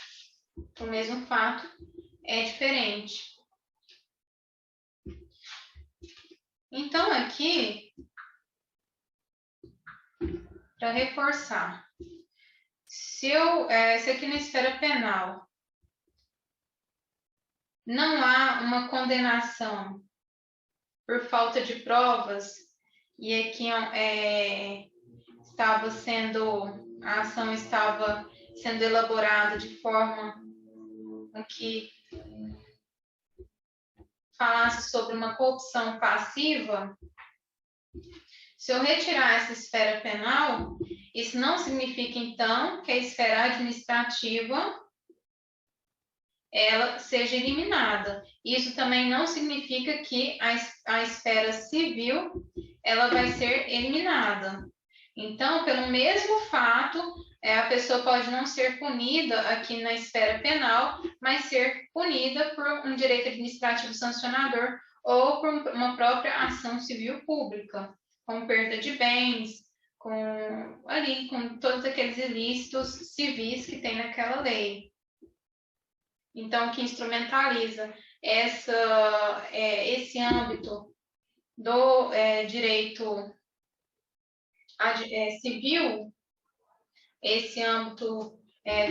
para o mesmo fato é diferente. Então, aqui, para reforçar, se aqui na esfera penal não há uma condenação por falta de provas, e aqui a ação estava sendo elaborada de forma que falasse sobre uma corrupção passiva, se eu retirar essa esfera penal, isso não significa, então, que a esfera administrativa ela seja eliminada. Isso também não significa que a esfera civil ela vai ser eliminada. Então, pelo mesmo fato, a pessoa pode não ser punida aqui na esfera penal, mas ser punida por um direito administrativo sancionador ou por uma própria ação civil pública, com perda de bens, com todos aqueles ilícitos civis que tem naquela lei. Então, que instrumentaliza esse âmbito do direito civil, esse âmbito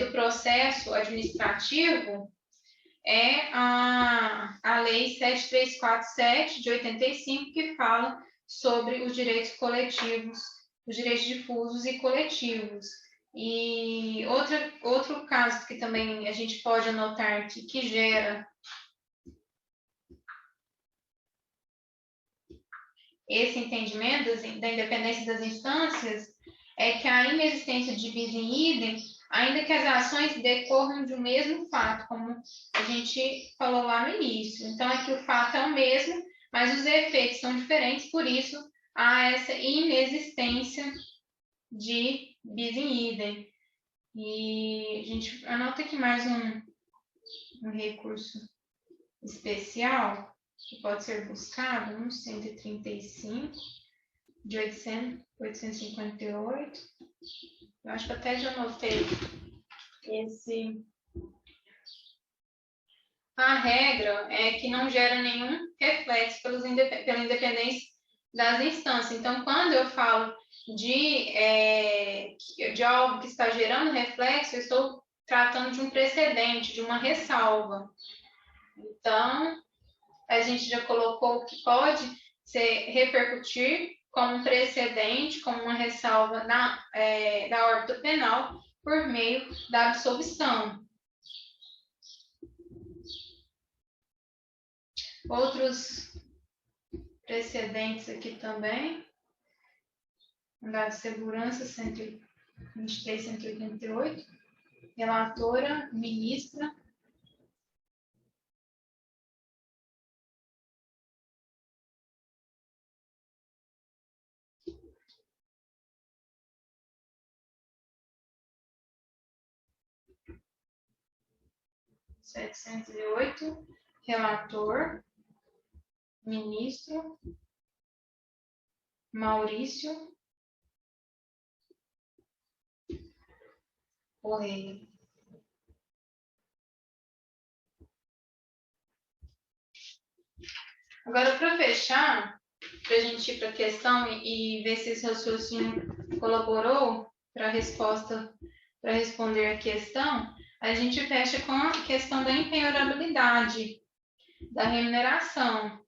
do processo administrativo, é a Lei 7347 de 85, que fala sobre os direitos coletivos, os direitos difusos e coletivos. E outro caso que também a gente pode anotar que gera esse entendimento da independência das instâncias é que a inexistência de bis in idem, ainda que as ações decorram de um mesmo fato, como a gente falou lá no início. Então, aqui o fato é o mesmo, mas os efeitos são diferentes, por isso há essa inexistência de bis in idem. E a gente anota aqui mais um recurso especial que pode ser buscado no 135 de 858. Eu acho que até já anotei esse. A regra é que não gera nenhum reflexo pela independência das instâncias. Então, quando eu falo de algo que está gerando reflexo, eu estou tratando de um precedente, de uma ressalva. Então, a gente já colocou que pode repercutir como um precedente, como uma ressalva da órbita penal por meio da absolvição. Outros precedentes aqui também. Mandado de segurança 123, 188. Relatora, ministra. 708, relator, ministro Maurício Correia. Agora, para fechar, para a gente ir para a questão e ver se esse raciocínio colaborou para a resposta, para responder a questão, a gente fecha com a questão da impenhorabilidade da remuneração.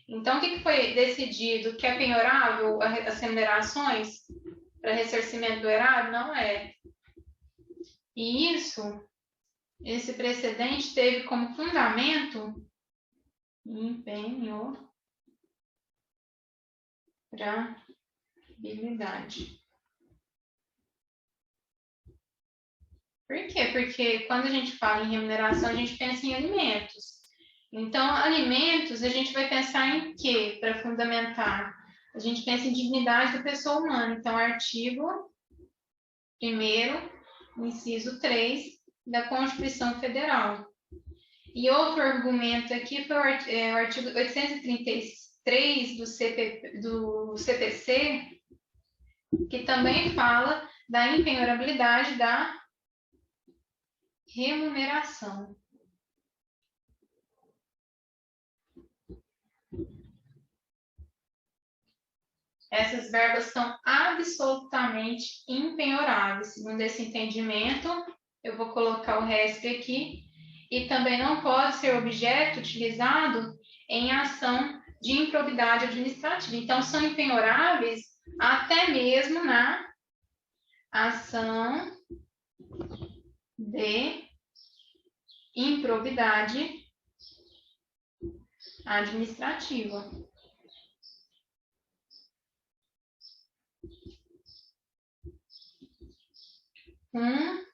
Então, o que foi decidido? Que é penhorável as remunerações para ressarcimento do erário? Não é. E esse precedente teve como fundamento impenhorabilidade. Por quê? Porque quando a gente fala em remuneração, a gente pensa em alimentos. Então, alimentos, a gente vai pensar em quê para fundamentar? A gente pensa em dignidade da pessoa humana. Então, artigo 1º, inciso 3 da Constituição Federal. E outro argumento aqui foi o artigo 833 do CPC, que também fala da impenhorabilidade da remuneração. Essas verbas são absolutamente impenhoráveis. Segundo esse entendimento, eu vou colocar o resto aqui. E também não pode ser objeto utilizado em ação de improbidade administrativa. Então, são impenhoráveis até mesmo na ação de improbidade administrativa. Um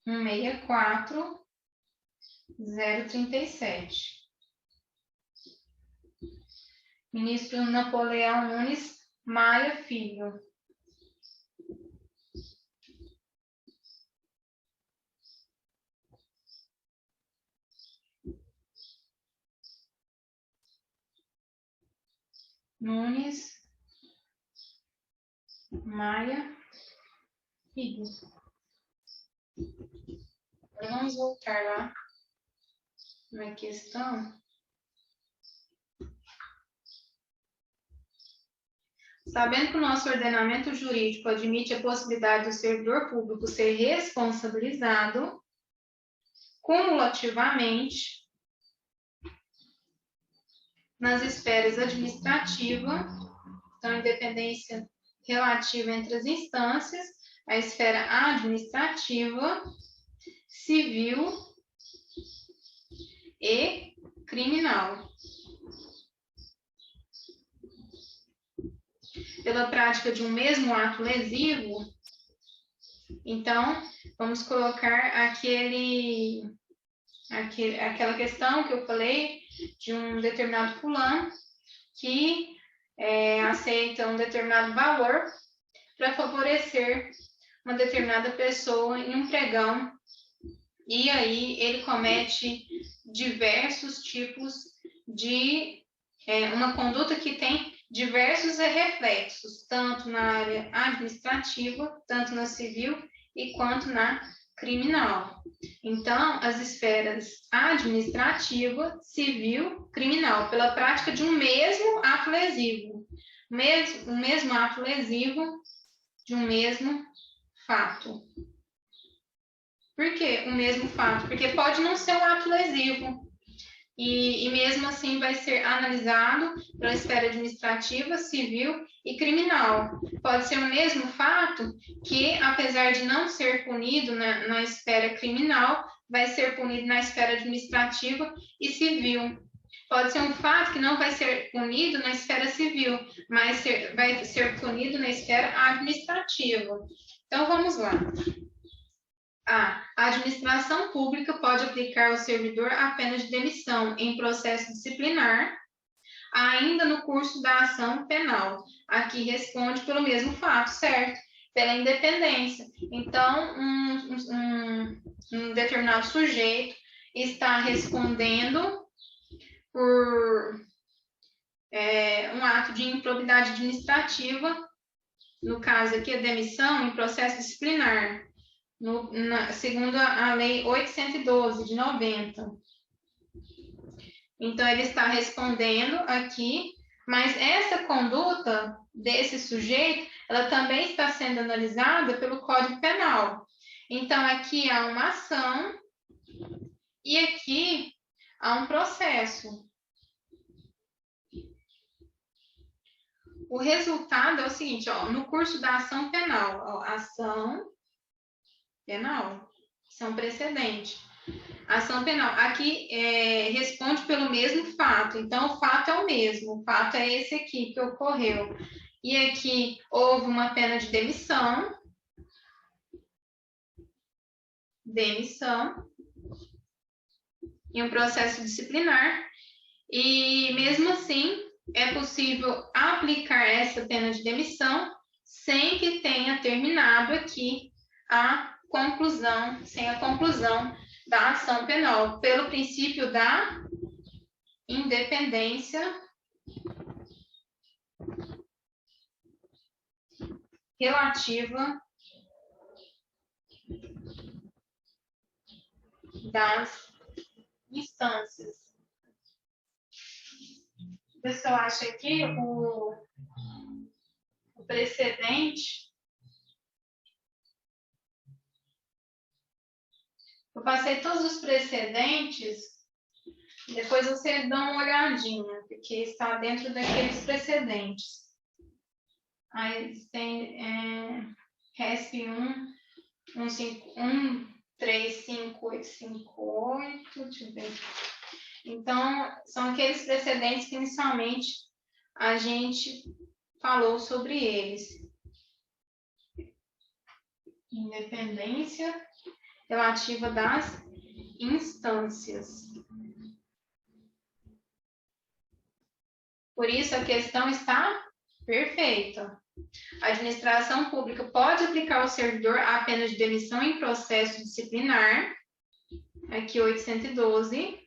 164-037. Ministro Napoleão Nunes Maia Filho. Nunes Maia Filho. Vamos voltar lá na questão. Sabendo que o nosso ordenamento jurídico admite a possibilidade do servidor público ser responsabilizado cumulativamente nas esferas administrativa, então, independência relativa entre as instâncias, a esfera administrativa, civil e criminal. Pela prática de um mesmo ato lesivo, então, vamos colocar aquela questão que eu falei de um determinado fulano que aceita um determinado valor para favorecer uma determinada pessoa em um pregão, e aí ele comete diversos tipos de uma conduta que tem diversos reflexos, tanto na área administrativa, tanto na civil e quanto na criminal. Então, as esferas administrativa, civil, criminal, pela prática de um mesmo ato lesivo. O mesmo ato lesivo de um mesmo fato. Por que o mesmo fato? Porque pode não ser um ato lesivo. E mesmo assim vai ser analisado pela esfera administrativa, civil e criminal. Pode ser o mesmo fato que, apesar de não ser punido na esfera criminal, vai ser punido na esfera administrativa e civil. Pode ser um fato que não vai ser punido na esfera civil, mas vai ser punido na esfera administrativa. Então, vamos lá. A administração pública pode aplicar ao servidor a pena de demissão em processo disciplinar, ainda no curso da ação penal. Aqui responde pelo mesmo fato, certo? Pela independência. Então, um determinado sujeito, está respondendo por um ato de improbidade administrativa, no caso aqui a demissão em processo disciplinar, segundo a Lei 812 de 90. Então, ele está respondendo aqui, mas essa conduta desse sujeito, ela também está sendo analisada pelo Código Penal. Então, aqui há uma ação e aqui há um processo. O resultado é o seguinte, ó, no curso da ação penal, ó, ação penal, ação precedente. Ação penal, aqui responde pelo mesmo fato, então o fato é o mesmo, o fato é esse aqui que ocorreu. E aqui houve uma pena de demissão, em um processo disciplinar, e mesmo assim é possível aplicar essa pena de demissão sem que tenha terminado aqui a conclusão, sem a conclusão da ação penal, pelo princípio da independência relativa das instâncias. O pessoal acha que o precedente. Eu passei todos os precedentes, depois você dá uma olhadinha, porque está dentro daqueles precedentes. Aí tem RESP 135.858, deixa eu ver. Então, são aqueles precedentes que inicialmente a gente falou sobre eles. Independência relativa das instâncias. Por isso, a questão está perfeita. A administração pública pode aplicar ao servidor a pena de demissão em processo disciplinar, aqui 812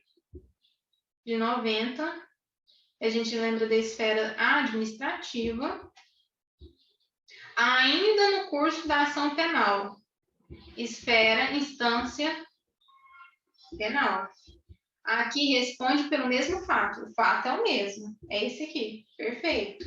de 90, a gente lembra da esfera administrativa, ainda no curso da ação penal, esfera, instância penal. Aqui responde pelo mesmo fato, o fato é o mesmo, é esse aqui, perfeito.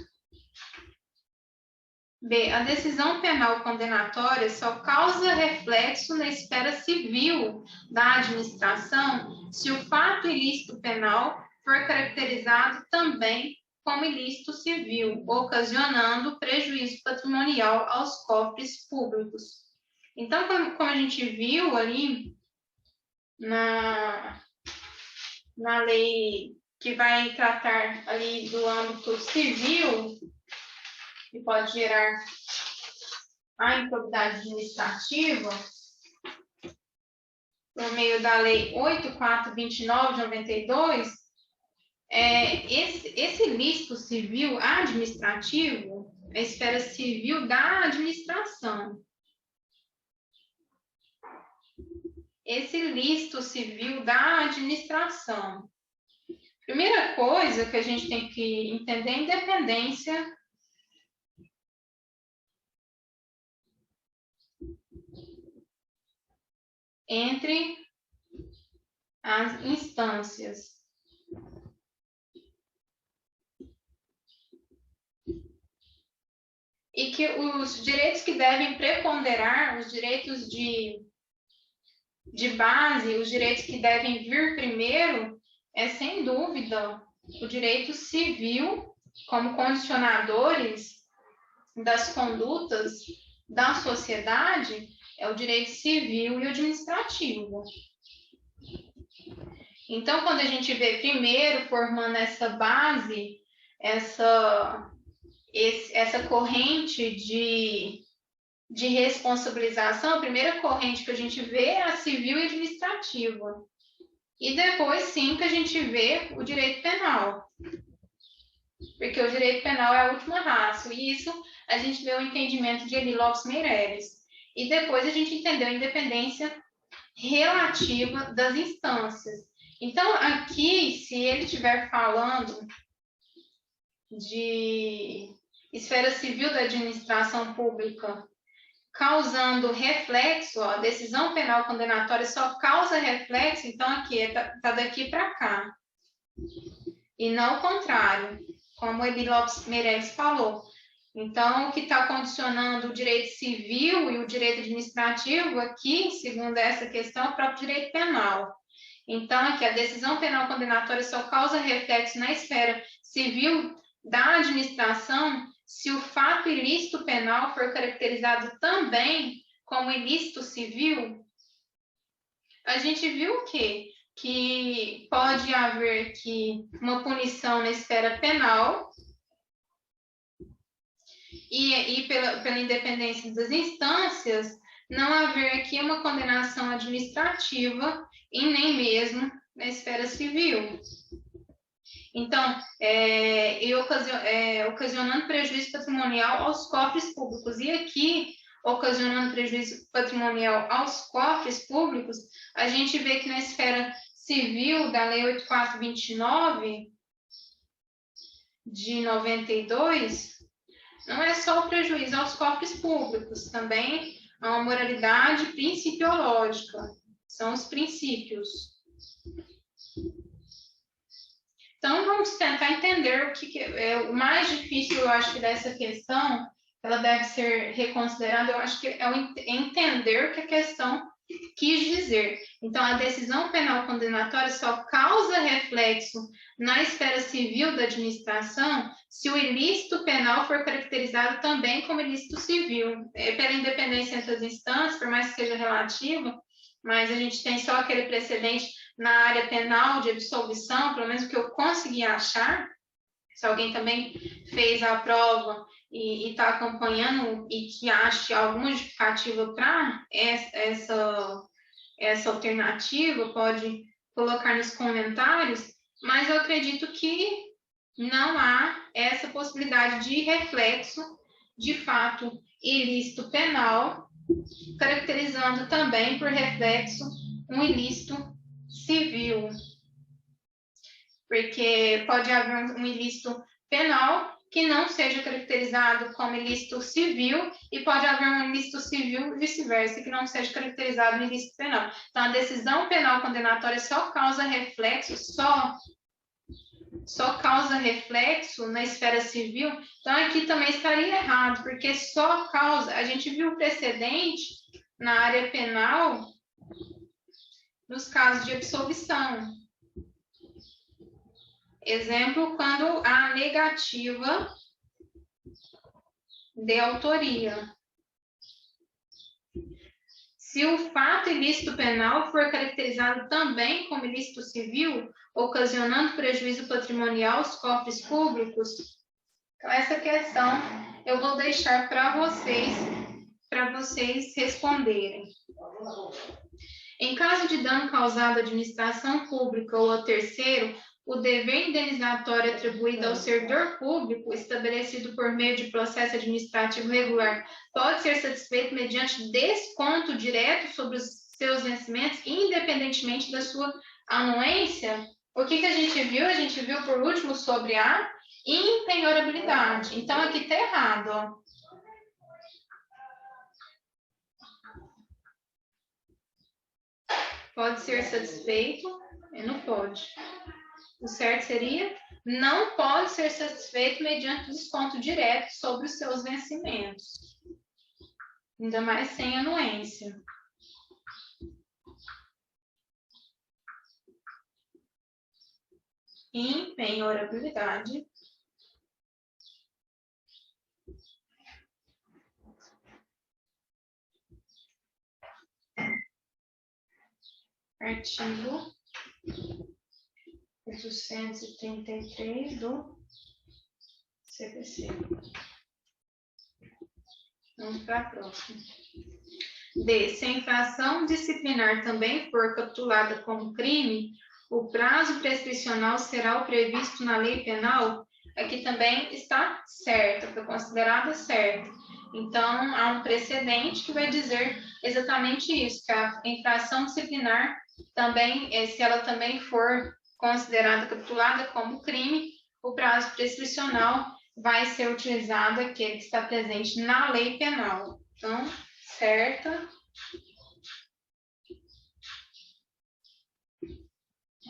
B. A decisão penal condenatória só causa reflexo na esfera civil da administração se o fato ilícito penal for caracterizado também como ilícito civil, ocasionando prejuízo patrimonial aos cofres públicos. Então, como a gente viu ali na lei que vai tratar ali do âmbito civil, que pode gerar a improbidade administrativa, por meio da Lei 8.429 de 92, esse ilícito civil administrativo, a esfera civil da administração. Esse ilícito civil da administração. Primeira coisa que a gente tem que entender é a independência entre as instâncias. E que os direitos que devem preponderar, os direitos de base, os direitos que devem vir primeiro, sem dúvida, o direito civil, como condicionadores das condutas da sociedade, é o direito civil e o administrativo. Então, quando a gente vê primeiro formando essa base, essa corrente de responsabilização, a primeira corrente que a gente vê é a civil e administrativa. E depois, sim, que a gente vê o direito penal. Porque o direito penal é a última ratio. E isso a gente vê o entendimento de Eli Lopes Meireles. E depois a gente entendeu a independência relativa das instâncias. Então, aqui, se ele estiver falando de esfera civil da administração pública causando reflexo, ó, a decisão penal condenatória só causa reflexo, então aqui tá daqui para cá. E não o contrário, como o Ebi Lopes Meirelles falou. Então, o que está condicionando o direito civil e o direito administrativo aqui, segundo essa questão, é o próprio direito penal. Então, aqui, a decisão penal condenatória só causa reflexo na esfera civil da administração se o fato ilícito penal for caracterizado também como ilícito civil. A gente viu o quê? Que pode haver aqui uma punição na esfera penal e pela independência das instâncias, não haver aqui uma condenação administrativa e nem mesmo na esfera civil. Então, ocasionando prejuízo patrimonial aos cofres públicos. E aqui, ocasionando prejuízo patrimonial aos cofres públicos, a gente vê que na esfera civil da Lei 8429 de 92, não é só o prejuízo aos cofres públicos, também há uma moralidade principiológica, são os princípios. Então, vamos tentar entender o que é o mais difícil, eu acho, dessa questão, ela deve ser reconsiderada, eu acho que é entender o que a questão quis dizer. Então, a decisão penal condenatória só causa reflexo na esfera civil da administração se o ilícito penal for caracterizado também como ilícito civil. Pela independência entre as instâncias, por mais que seja relativa, mas a gente tem só aquele precedente na área penal de absolvição, pelo menos o que eu consegui achar. Se alguém também fez a prova e está acompanhando e que ache alguma justificativa para essa alternativa, pode colocar nos comentários, mas eu acredito que não há essa possibilidade de reflexo de fato ilícito penal, caracterizando também por reflexo um ilícito civil. Porque pode haver um ilícito penal que não seja caracterizado como ilícito civil e pode haver um ilícito civil e vice-versa, que não seja caracterizado como ilícito penal. Então, a decisão penal condenatória só causa reflexo, só causa reflexo na esfera civil. Então, aqui também estaria errado, porque só causa... A gente viu o precedente na área penal nos casos de absolvição. Exemplo, quando há negativa de autoria. Se o fato ilícito penal for caracterizado também como ilícito civil, ocasionando prejuízo patrimonial aos cofres públicos, então essa questão eu vou deixar para vocês responderem. Em caso de dano causado à administração pública ou ao terceiro, o dever indenizatório atribuído ao servidor público, estabelecido por meio de processo administrativo regular, pode ser satisfeito mediante desconto direto sobre os seus vencimentos, independentemente da sua anuência. O que a gente viu? A gente viu, por último, sobre a impenhorabilidade. Então, aqui está errado, ó. Pode ser satisfeito? Não pode. O certo seria, não pode ser satisfeito mediante desconto direto sobre os seus vencimentos. Ainda mais sem anuência. Impenhorabilidade. Artigo 833 do CPC. Vamos para a próxima. D. Se a infração disciplinar também for capitulada como crime, o prazo prescricional será o previsto na lei penal. aqui também está certa, foi considerada certa. Então, há um precedente que vai dizer exatamente isso, que a infração disciplinar também, se ela também for considerada capitulada como crime, o prazo prescricional vai ser utilizado aquele que está presente na lei penal. Então, certa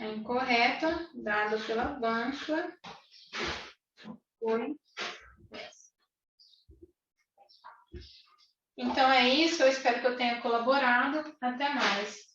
é incorreta, dada pela banca, foi essa. Então é isso, eu espero que eu tenha colaborado. Até mais.